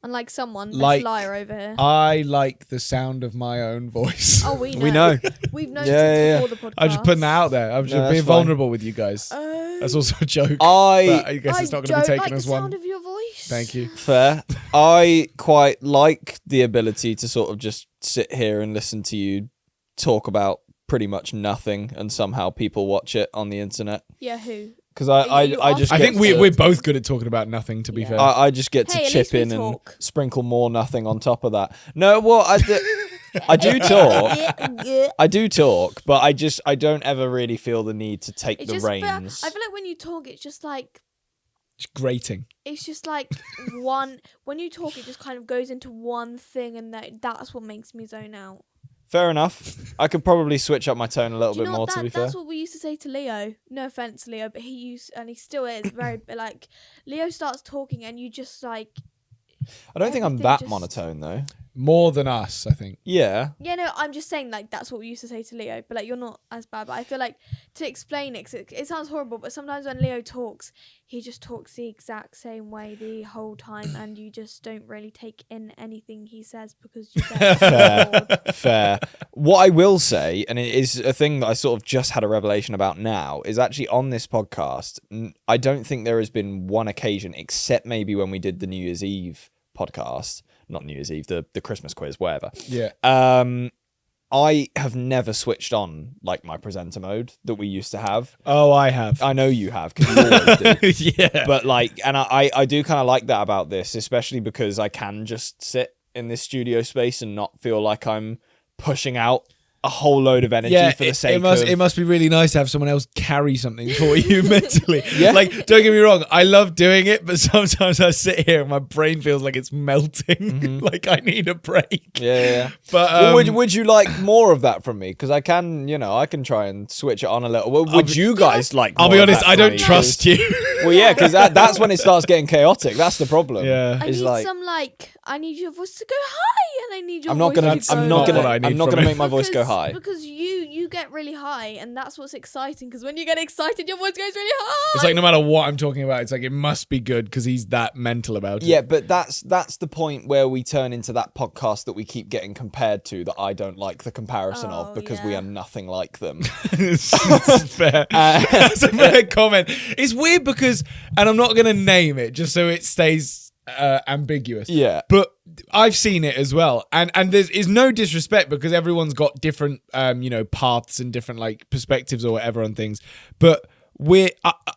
Unlike someone, Like- this liar over here. I like the sound of my own voice. Oh, we know. We know. We've known Yeah, since before the podcast. I'm just putting that out there. I'm just No, being that's fine. vulnerable with you guys. That's also a joke. but I guess it's not going to be taken like as the one. sound of your voice. Thank you. Fair. I quite like the ability to sort of just sit here and listen to you talk about pretty much nothing, and somehow people watch it on the internet. Yeah, who? Because You I just I get think to- we're both good at talking about nothing, to be Yeah. fair. I just get to Hey, at chip least we in and talk. sprinkle more nothing on top of that. No, well, I do talk. I do talk, but I don't ever really feel the need to take the reins. I feel like when you talk, it's just like It's grating. it's just like one. When you talk, it just kind of goes into one thing, and that's what makes me zone out. Fair enough. I could probably switch up my tone a little Do you bit know more, what to be fair. that's what we used to say to Leo. No offense, Leo, but he used, and he still is very like. Leo starts talking, and you just like. I don't think I'm everything that just- monotone, though. More than us, I think. Yeah. Yeah, no, I'm just saying like that's what we used to say to Leo, but like you're not as bad. But I feel like to explain it, 'cause it sounds horrible, but sometimes when Leo talks, he just talks the exact same way the whole time, and you just don't really take in anything he says because you get bored. Fair. What I will say, and it is a thing that I sort of just had a revelation about now, is actually on this podcast, I don't think there has been one occasion, except maybe when we did the New Year's Eve podcast, not New Year's Eve, the Christmas quiz, whatever. Yeah. I have never switched on like my presenter mode that we used to have. Oh, I have. I know you have, because you always do. Yeah. But like, and I do kind of like that about this, especially because I can just sit in this studio space and not feel like I'm pushing out a whole load of energy for the sake of... It must be really nice to have someone else carry something for you mentally. Yeah. Like, don't get me wrong, I love doing it, but sometimes I sit here and my brain feels like it's melting. Mm-hmm. Like I need a break. Yeah. But Well, would you like more of that from me? Because I can, I can try and switch it on a little. Well, would you guys like I'll more be of honest, that I from don't me? trust you. Well, yeah, because that's when it starts getting chaotic. That's the problem. Yeah. I Is need like, some like I need your voice to go high, and I need your I'm not voice gonna, to go I'm not what gonna, I need I'm not from gonna it. make my voice go high. Because you get really high, and that's what's exciting. Because when you get excited, your voice goes really high. It's like no matter what I'm talking about, it's like it must be good because he's that mental about it. Yeah, but that's the point where we turn into that podcast that we keep getting compared to that I don't like the comparison of Oh, because we yeah. are nothing like them. It's fair. That's a fair comment. It's weird because, and I'm not going to name it just so it stays ambiguous. Yeah. But I've seen it as well, and there's is no disrespect because everyone's got different paths and different like perspectives or whatever on things. But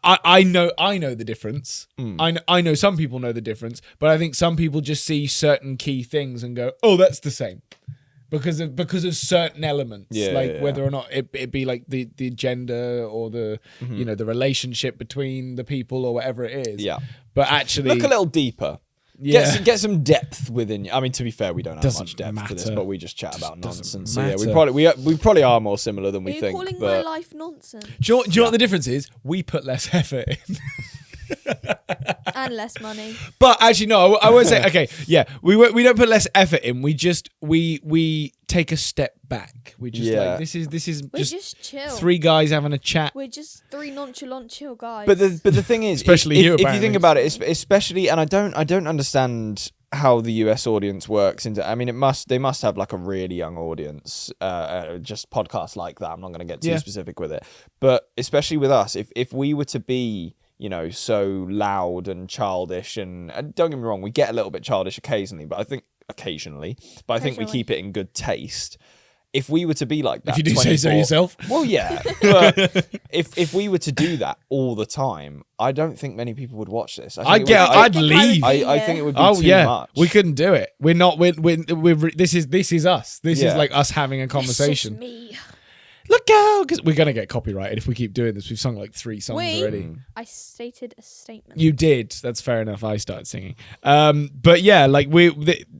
I know the difference. I know some people know the difference, but I think some people just see certain key things and go, "Oh, that's the same." Because of certain elements, whether or not it be like the gender or the the relationship between the people or whatever it is. Yeah. But actually, Look a little deeper. Yeah. Get some depth within you. I mean, to be fair, we don't have Doesn't much depth to this, matter. but we just chat about doesn't nonsense. So yeah, matter. we probably are more similar than Are we you think. calling my But life nonsense Do you know what the difference is? We put less effort in. and less money? But actually, no, I won't say. Okay, yeah, we don't put less effort in. We just we take a step back. We just Yeah. like this is We're just just chill. three guys having a chat. We're just three nonchalant chill guys. But the thing is, Especially if you, you apparently. think about it, especially, and I don't understand how the US audience works. I mean, they must have like a really young audience. Just podcasts like that. I'm not going to get too Yeah. specific with it, but especially with us, if we were to be so loud and childish, and don't get me wrong, we get a little bit childish occasionally, but I think we keep it in good taste. If we were to be like that, If you do say so 24 yourself. Well, yeah. But if we were to do that all the time, I don't think many people would watch this. I'd leave. I think it would be Oh too yeah, much. we couldn't do it. We're not. This is us. This is Yeah. like us having a It's just conversation. me. Look out, because we're gonna get copyrighted if we keep doing this. We've sung like 3 songs already. I stated a statement. You did. That's fair enough. I started singing. But yeah, like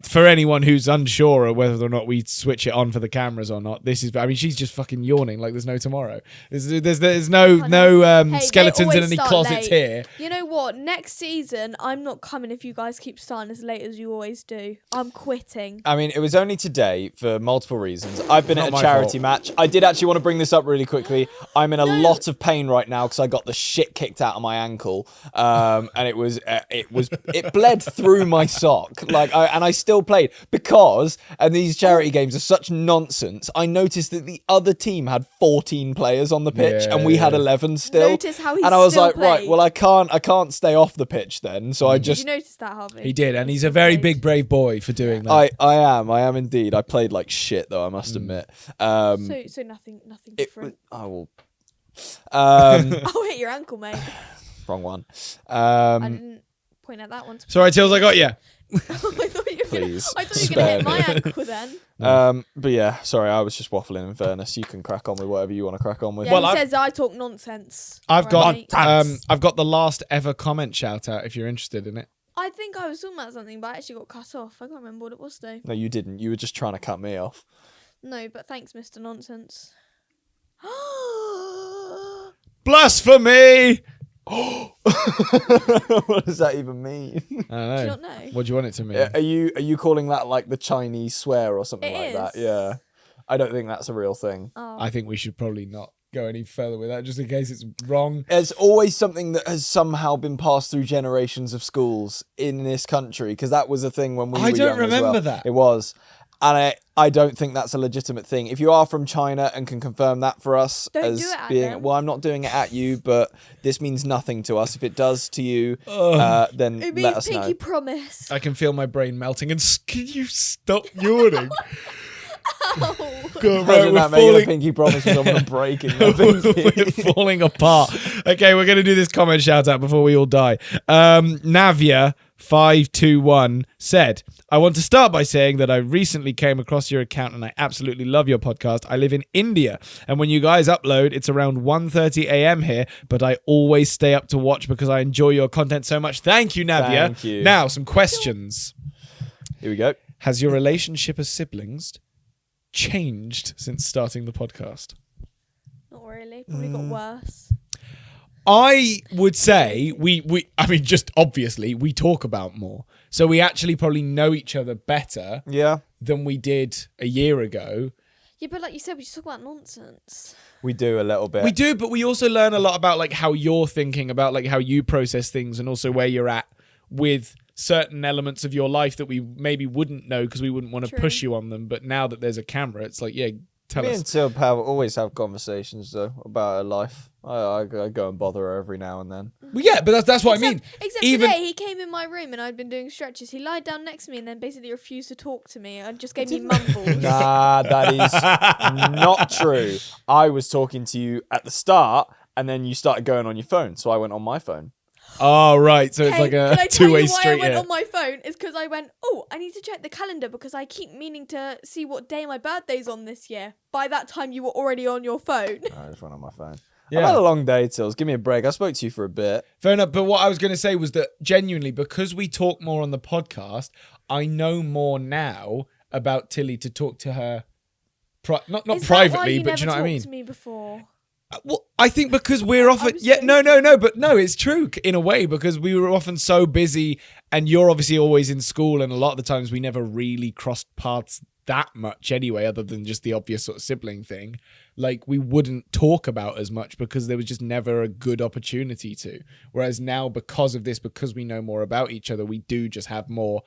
for anyone who's unsure of whether or not we switch it on for the cameras or not, this is. I mean, she's just fucking yawning like there's no tomorrow. There's no Hey, they skeletons in always any start closets late. here. You know what? Next season, I'm not coming if you guys keep starting as late as you always do. I'm quitting. I mean, it was only today for multiple reasons. I've been Not at a my charity fault. match. I did actually want to bring this up really quickly. I'm in a lot of pain right now because I got the shit kicked out of my ankle, and it bled through my sock. And I still played because, and these charity games are such nonsense. I noticed that the other team had 14 players on the pitch, and we had 11 still. Notice how he and I was still like, played. right, well, I can't stay off the pitch then. So I Did just. you notice that, Harvey? He did, and he's a very big, brave boy for doing that. I am indeed. I played like shit though, I must admit. So nothing different. I will. Oh, hit your ankle, mate. Wrong one. I didn't point at that one. Sorry, Tills, I got you. I thought you were going Please, to hit my ankle then. But yeah, sorry, I was just waffling. In fairness, you can crack on with whatever you want to crack on with. Yeah, Well, he says I talk nonsense. I've got Right. I've got the last ever comment shout out if you're interested in it. I think I was talking about something, but I actually got cut off. I can't remember what it was though. No, you didn't. You were just trying to cut me off. No, but thanks, Mr. Nonsense. Blasphemy! What does that even mean? I don't know. Do you not know? What do you want it to mean? Are you calling that like the Chinese swear or something It like that? is. Yeah. I don't think that's a real thing. Oh. I think we should probably not go any further with that, just in case it's wrong. There's always something that has somehow been passed through generations of schools in this country, because that was a thing when we were I don't young as remember well. that. It was. And I don't think that's a legitimate thing. If you are from China and can confirm that for us Don't as do it at being... them. Well, I'm not doing it at you, but this means nothing to us. If it does to you, then It let means us pinky know. promise. I can feel my brain melting. And can you stop yawning? Ow. Good, Imagine we're that making a falling, pinky promise with someone breaking their pinky. we're falling apart. Okay, we're going to do this comment shout out before we all die. Navia521 said, I want to start by saying that I recently came across your account and I absolutely love your podcast. I live in India, and when you guys upload, it's around 1:30 a.m. here, but I always stay up to watch because I enjoy your content so much. Thank you, Navia. Thank you. Now, some questions. Here we go. Has your relationship as siblings changed since starting the podcast? Not really. Probably got worse. I would say I mean, just obviously, we talk about more. So we actually probably know each other better Yeah, than we did a year ago. Yeah, but like you said, we just talk about nonsense. we do a little bit. We do, but we also learn a lot about like how you're thinking, about like how you process things, and also where you're at with certain elements of your life that we maybe wouldn't know because we wouldn't want to True. push you on them. But now that there's a camera, it's like, yeah, tell Me us. and Sil always have conversations though about her life. I go and bother her every now and then. Well, yeah, but that's what I mean. Except Even- today, he came in my room and I'd been doing stretches. He lied down next to me and then basically refused to talk to me and just gave me mumbles. Nah, that is not true. I was talking to you at the start, and then you started going on your phone, so I went on my phone. Oh, right. So it's Okay, like can a I tell two-way you why street I went here. on my phone? It's because I went, oh, I need to check the calendar because I keep meaning to see what day my birthday's on this year. By that time, you were already on your phone. I just went on my phone. Yeah. I've had a long day, Tills. Give me a break. I spoke to you for a bit. Fair enough. But what I was going to say was that genuinely, because we talk more on the podcast, I know more now about Tilly to talk to her, not Is privately, that why you but never do you know what I talked mean? to me before? Well, I think because we're often... was Yeah, joking. no, but no, it's true in a way, because we were often so busy, and you're obviously always in school, and a lot of the times we never really crossed paths that much anyway, other than just the obvious sort of sibling thing. Like, we wouldn't talk about as much because there was just never a good opportunity to. Whereas now, because of this, because we know more about each other, we do just have more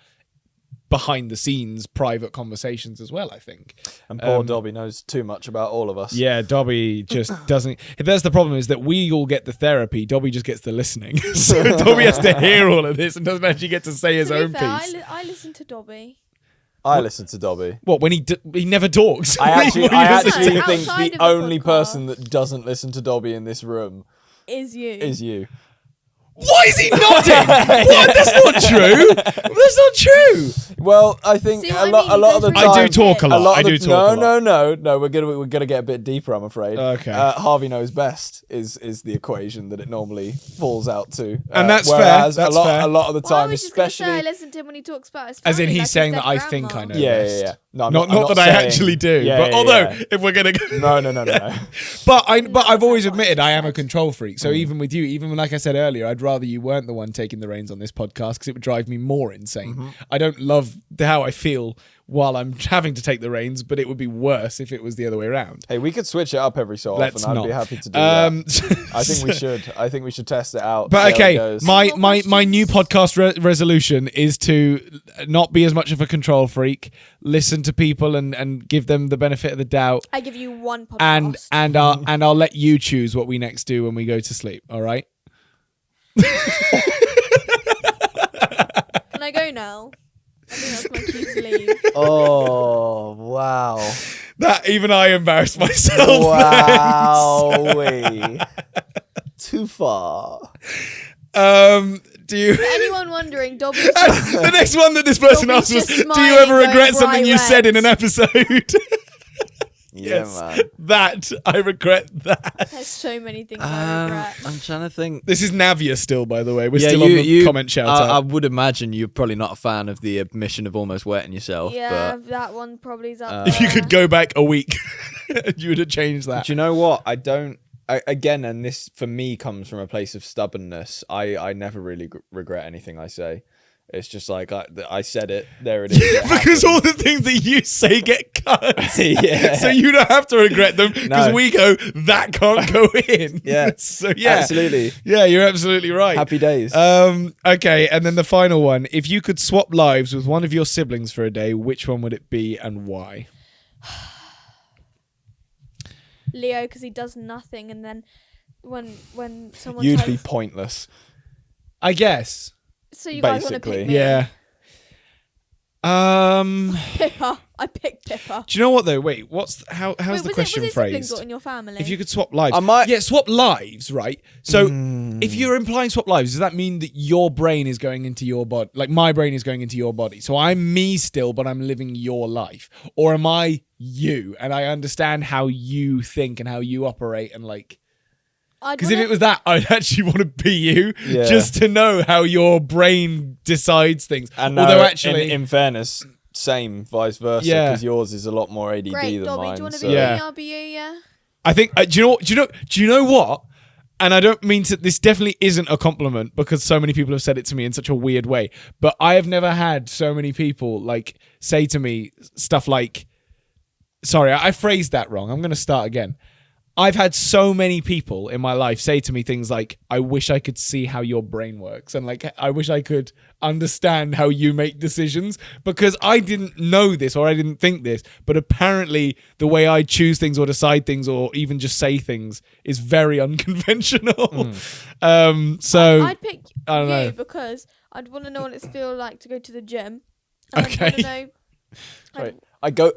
behind the scenes private conversations as well, I think. And poor Dobby knows too much about all of us. Yeah, Dobby just doesn't. That's the problem, is that we all get the therapy. Dobby just gets the listening. So Dobby has to hear all of this and doesn't actually get to say his To be own fair, piece. I listen to Dobby. I listen to Dobby. What, when he never talks? I actually listen to? think Outside the of the only podcast. person that doesn't listen to Dobby in this room Is you. is you. Why is he nodding? What? That's not true. That's not true. Well, I think See a what I lot, mean? a He lot of the goes time, I do talk a lot. I of do the- talk a lot. No. We're gonna get a bit deeper, I'm afraid. Okay. Harvey knows best is the equation that it normally falls out to, And that's fair. whereas That's a lot fair. a lot of the Well, I time, was just gonna especially say I listen to him when he talks about his As in family, he's like saying his that I dead think grandma. I know. yeah. best. No, I'm Not I'm that I saying- actually do. Yeah, but yeah, although, yeah. if we're gonna, No. but I've always that's what admitted I I am a said. control freak. So even with you, even like I said earlier, I'd rather you weren't the one taking the reins on this podcast because it would drive me more insane. I don't love how I feel while I'm having to take the reins, but it would be worse if it was the other way around. Hey, we could switch it up every so Let's often. not. I'd be happy to do that. I think we should test it out. But see how it okay, goes. my new podcast resolution is to not be as much of a control freak, listen to people and give them the benefit of the doubt. I give you one podcast. And I'll let you choose what we next do when we go to sleep. All right. Can I go now? I think that's my cue to leave. Oh wow! That even I embarrassed myself. Wow, too far. Do you? For anyone wondering, Dobby's The next one that this person Dobby's asked was, just "Do you ever smiling, regret going something bright you said in an red. episode?" Yeah, man. That I regret that. There's so many things I regret. I'm trying to think. This is Navia still, by the way. We're still on the comment shout I out. would imagine you're probably not a fan of the admission of almost wetting yourself. Yeah, But that one probably is up If you there. could go back a week, you would have changed that. do you know what? I don't. Again, and this for me comes from a place of stubbornness. I never really regret anything I say. It's just like I said it. There it is. it Because happened. all the things that you say get cut. Yeah. So you don't have to regret them because No. we go, that can't go in. Yeah. So yeah. Absolutely. Yeah, you're absolutely right. Happy days. Okay, and then the final one. If you could swap lives with one of your siblings for a day, which one would it be and why? Leo, because he does nothing, and then when someone You'd tries, be pointless. I guess. so you guys want to basically. pick me? Yeah. Pippa. I picked Pippa. Do you know what though? Wait, how's Wait, the was question it siblings phrased? or in your family? If you could swap lives, I might- Yeah, swap lives, right? So if you're implying swap lives, does that mean that your brain is going into your body? Like my brain is going into your body. So I'm me still, but I'm living your life, or am I you? And I understand how you think and how you operate, and like. Because if it was that, I'd actually want to be you, Yeah. just to know how your brain decides things. And although no, actually, in fairness, same vice versa. Yeah. Because yours is a lot more ADD Great, than Dobby, mine. do you want to so- be Yeah. me? I'll be you, yeah? I think. Do you know what? And I don't mean to. This definitely isn't a compliment because so many people have said it to me in such a weird way. But I have never had so many people like say to me stuff like, "Sorry, I phrased that wrong. I'm going to start again." I've had so many people in my life say to me things like, "I wish I could see how your brain works," and like, "I wish I could understand how you make decisions," because I didn't know this or I didn't think this, but apparently the way I choose things or decide things or even just say things is very unconventional. So I'd pick I don't you know. because I'd want to know what it feels like to go to the gym. And Okay. I'd want to know. Right.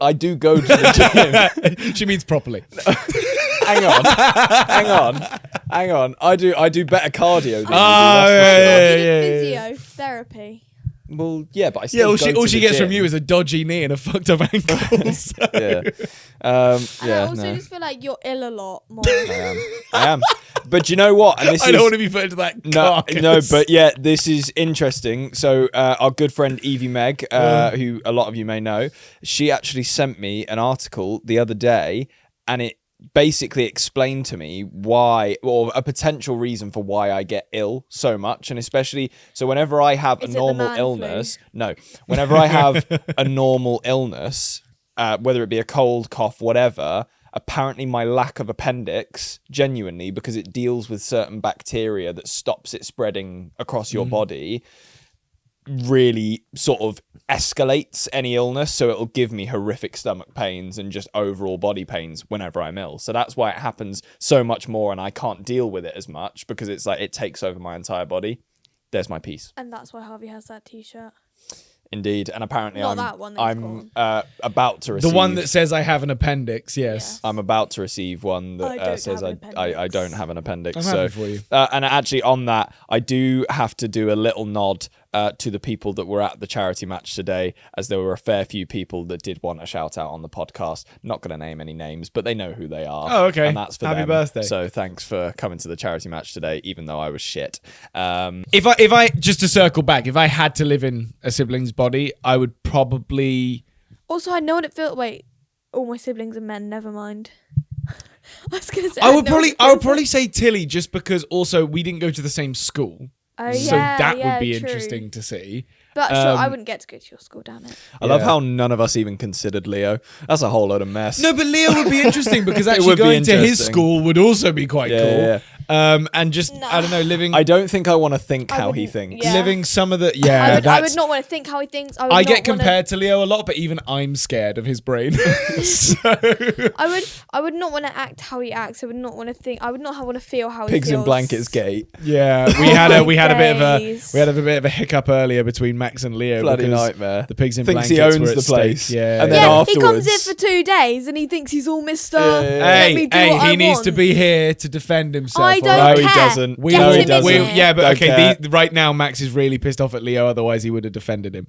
I do go to the gym. She means properly. hang on. I do better cardio than Ah, you do. yeah, I did physiotherapy. Well, yeah, but I Yeah, still all go she to the gets from gym. you is a dodgy knee and a fucked up ankle. So. Yeah. And I Yeah, also no. just feel like you're ill a lot more. I am. But you know what? And this I is don't want to be put into that carcass. no, but yeah, this is interesting. So our good friend Evie Meg, who a lot of you may know, she actually sent me an article the other day, and it basically explained to me why, or a potential reason for why I get ill so much, and especially so whenever I have Is it a the normal man illness, whenever I have a normal illness, whether it be a cold, cough, whatever. Apparently my lack of appendix, genuinely, because it deals with certain bacteria that stops it spreading across your body, really sort of escalates any illness. So it'll give me horrific stomach pains and just overall body pains whenever I'm ill. So that's why it happens so much more and I can't deal with it as much because it's like it takes over my entire body. There's my piece. And that's why Harvey has that t-shirt. Indeed. And apparently Not that one that he's I'm about to receive... The one that says I have an appendix, yes. I'm about to receive one I that don't says have an I appendix. don't have an appendix. I'm so, happy for you. And actually on that, I do have to do a little nod to the people that were at the charity match today, as there were a fair few people that did want a shout out on the podcast. Not going to name any names, but they know who they are. Oh, okay. And that's for Happy them. birthday. So thanks for coming to the charity match today, even though I was shit. If I just to circle back, if I had to live in a sibling's body, I would probably. Also, I know what it feels. Wait, all my siblings are men. Never mind. I was gonna say. I would know what probably it I would feels probably say Tilly just because also we didn't go to the same school. Oh, So yeah, that yeah, would be true. interesting to see. But sure, I wouldn't get to go to your school, damn it. I love Yeah. how none of us even considered Leo. That's a whole load of mess. No, but Leo would be interesting because actually would be going to his interesting. school would also be quite Yeah, cool. yeah. And just, I don't know, living I don't think I want to think how he wouldn't- thinks. yeah. living some of the... I Yeah, would that's... not want to think how he thinks. I would I not get wanna- compared to Leo a lot, but even I'm scared of his brain. So... I would not want to act how he acts. I would not want to think. I would not want to feel how he Pigs feels. in blankets gate. Yeah, we had a bit days. of a hiccup earlier between Max and Leo. Bloody because nightmare. The pigs in Thinks blankets he owns were at the stake. place. Yeah, And then Yeah, afterwards- he comes in for 2 days and he thinks he's all Mister. Yeah. Let me do Hey, what I he needs want. to be here to defend himself. I all don't right? No, he care. doesn't. Get No, he him in doesn't. here. Yeah, but Don't okay, care. right now Max is really pissed off at Leo, otherwise he would have defended him.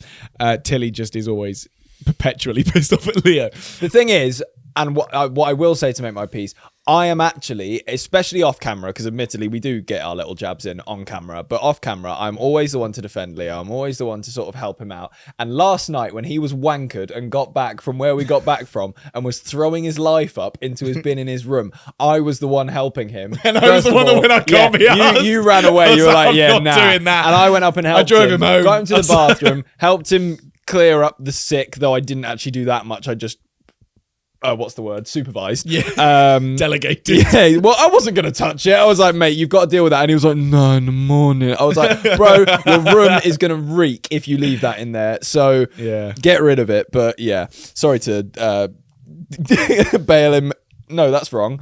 Tilly just is always perpetually pissed off at Leo. The thing is, and what I will say to make my peace, I am actually, especially off camera, because admittedly we do get our little jabs in on camera, but off camera, I'm always the one to defend Leo. I'm always the one to sort of help him out. And last night when he was wankered and got back from where we got back from and was throwing his life up into his bin in his room, I was the one helping him. And I was the one that went, "I can't be arsed." You ran away. I was You were like, like, "I'm yeah, not nah. doing that. And I went up and helped drove him home. got him to I the was like- bathroom, helped him clear up the sick, though I didn't actually do that much. I just what's the word? Supervised. Yeah. Delegated. Yeah, well, I wasn't going to touch it. I was like, mate, you've got to deal with that. And he was like, no, in the morning. I was like, bro, your room is going to reek if you leave that in there. So Yeah. get rid of it. But yeah, sorry to bail him. No, that's wrong.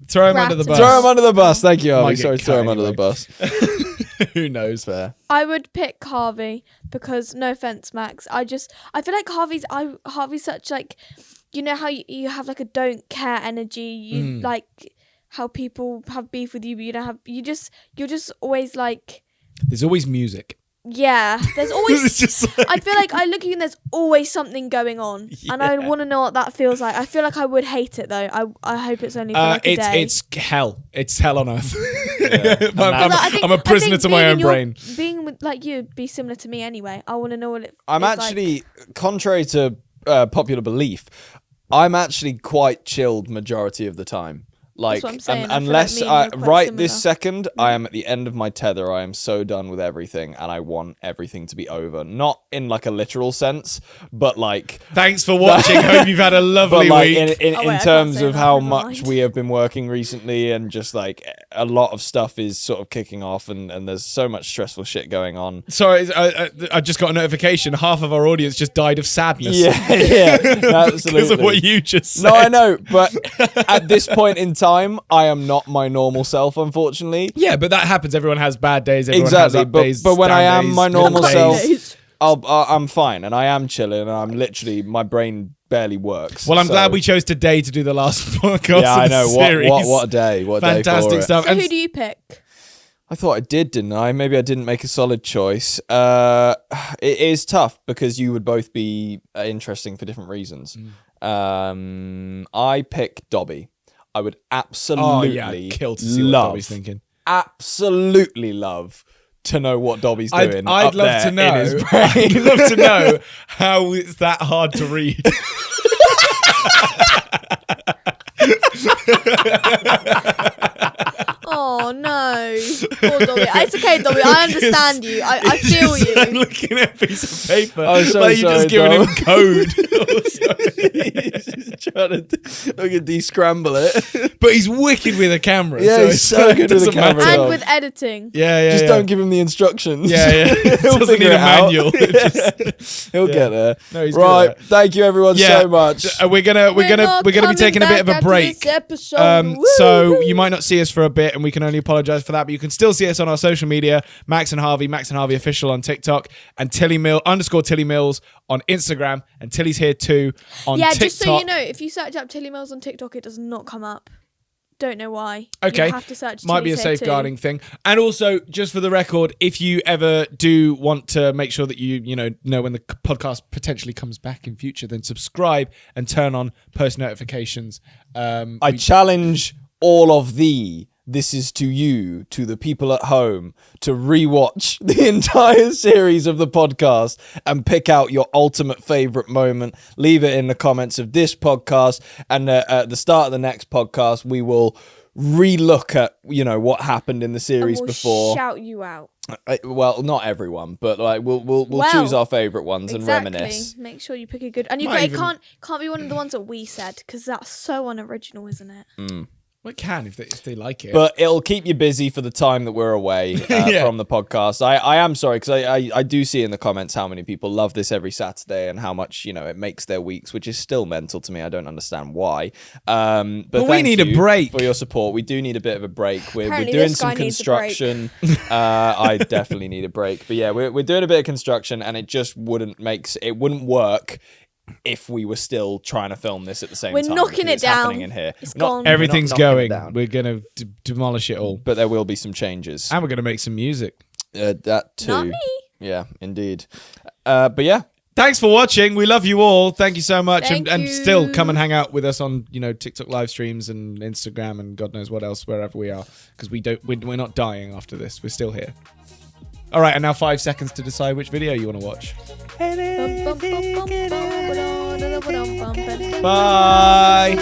Throw him under the bus. Throw him under the bus. Thank you, Might Harvey. get Sorry to throw cut him under the anyway. bus. Who knows? Fair. I would pick Harvey because no offense, Max. I feel like Harvey's such like, you know how you have like a don't care energy. You like how people have beef with you, but you don't have. You're just always like. There's always music. Yeah, there's always. It's just like- I feel like I look at you and there's always something going on, and I want to know what that feels like. I feel like I would hate it though. I hope it's only for like a day. It's hell. It's hell on earth. But I think- I'm a I prisoner think to my being own in your- brain. Being with like you would be similar to me anyway. I want to know what it. I'm is actually, contrary to popular belief, I'm actually quite chilled majority of the time. Like, what I'm saying. I feel unless like me and you are quite right this similar. second, I am at the end of my tether. I am so done with everything, and I want everything to be over. Not in like a literal sense, but like, Thanks for watching. Hope you've had a but lovely like week. in Oh, wait, I in can't terms say of that, how never much mind. we have been working recently, and just like a lot of stuff is sort of kicking off, and there's so much stressful shit going on. Sorry, I just got a notification. Half of our audience just died of sadness. Yeah, yeah, absolutely. Because of what you just said. No, I know, but at this point in time, I am not my normal self, unfortunately. Yeah, but that happens. Everyone has bad days. Everyone Exactly, has up but- days, but when I down am days, my middle normal days. self- I'm fine, and I am chilling, and I'm literally, my brain barely works. Well, I'm so- glad we chose today to do the last podcast. Yeah, I of the know. series. What a day! What a day Fantastic for stuff. So And who do you pick? I thought I did, didn't I? Maybe I didn't make a solid choice. It is tough because you would both be interesting for different reasons. I pick Dobby. I would absolutely I'd kill to see what love, Dobby's thinking. absolutely love to know what Dobby's doing. I'd up love there to in know. his brain. I'd love to know how it's that hard to read. Oh no, poor Dobby. It's okay, Dobby. I understand you. I feel Just, you. like, looking at a piece of paper. I'm so like you're sorry, just giving him Dom. code. He's just trying to de-scramble it. But he's wicked with a camera. Yeah, so he's it's so like, good with a doesn't matter. camera. And with editing. Yeah, Just yeah. don't give him the instructions. Yeah, yeah. He'll Doesn't figure need it a out. manual. Just- He'll Yeah. get there. No, he's good at Right. that. Thank you everyone Yeah. so much. We're gonna be taking a bit of a break. So you might not see us for a bit, and we can only apologise for that. But you can still see us on our social media: Max and Harvey official on TikTok, and Tilly Mills on Instagram, and Tilly's here too on Yeah, TikTok. just so you know, if you search up Tilly Mills on TikTok, it does not come up. Don't know why. Okay. You have to search Might be a Tilly's here too. safeguarding thing. And also, just for the record, if you ever do want to make sure that you know when the podcast potentially comes back in future, then subscribe and turn on post notifications. I challenge all of thee. This is to you, to the people at home, to rewatch the entire series of the podcast and pick out your ultimate favorite moment. Leave it in the comments of this podcast, and at the start of the next podcast, we will relook at what happened in the series And we'll before. shout you out. Well, not everyone, but like we'll choose our favorite ones and reminisce. Make sure you pick a good, and you can't be one of the ones that we said because that's so unoriginal, isn't it? Well, it can if they like it. But it'll keep you busy for the time that we're away from the podcast. I am sorry, because I do see in the comments how many people love this every Saturday and how much, it makes their weeks, which is still mental to me. I don't understand why. But we need a break. For your support. We do need a bit of a break. We're Apparently doing this some guy needs a break. construction. I definitely need a break. But yeah, we're doing a bit of construction, and it just wouldn't work if we were still trying to film this at the same time. We're knocking it down. In here. It's gone. Everything's going. We're going to demolish it all. But there will be some changes. And we're going to make some music. That too. Not me. Yeah, indeed. But yeah. Thanks for watching. We love you all. Thank you so much. Thank And you. still come and hang out with us on, TikTok live streams and Instagram and God knows what else, wherever we are. Because we're not dying after this. We're still here. All right, and now 5 seconds to decide which video you want to watch. Bye.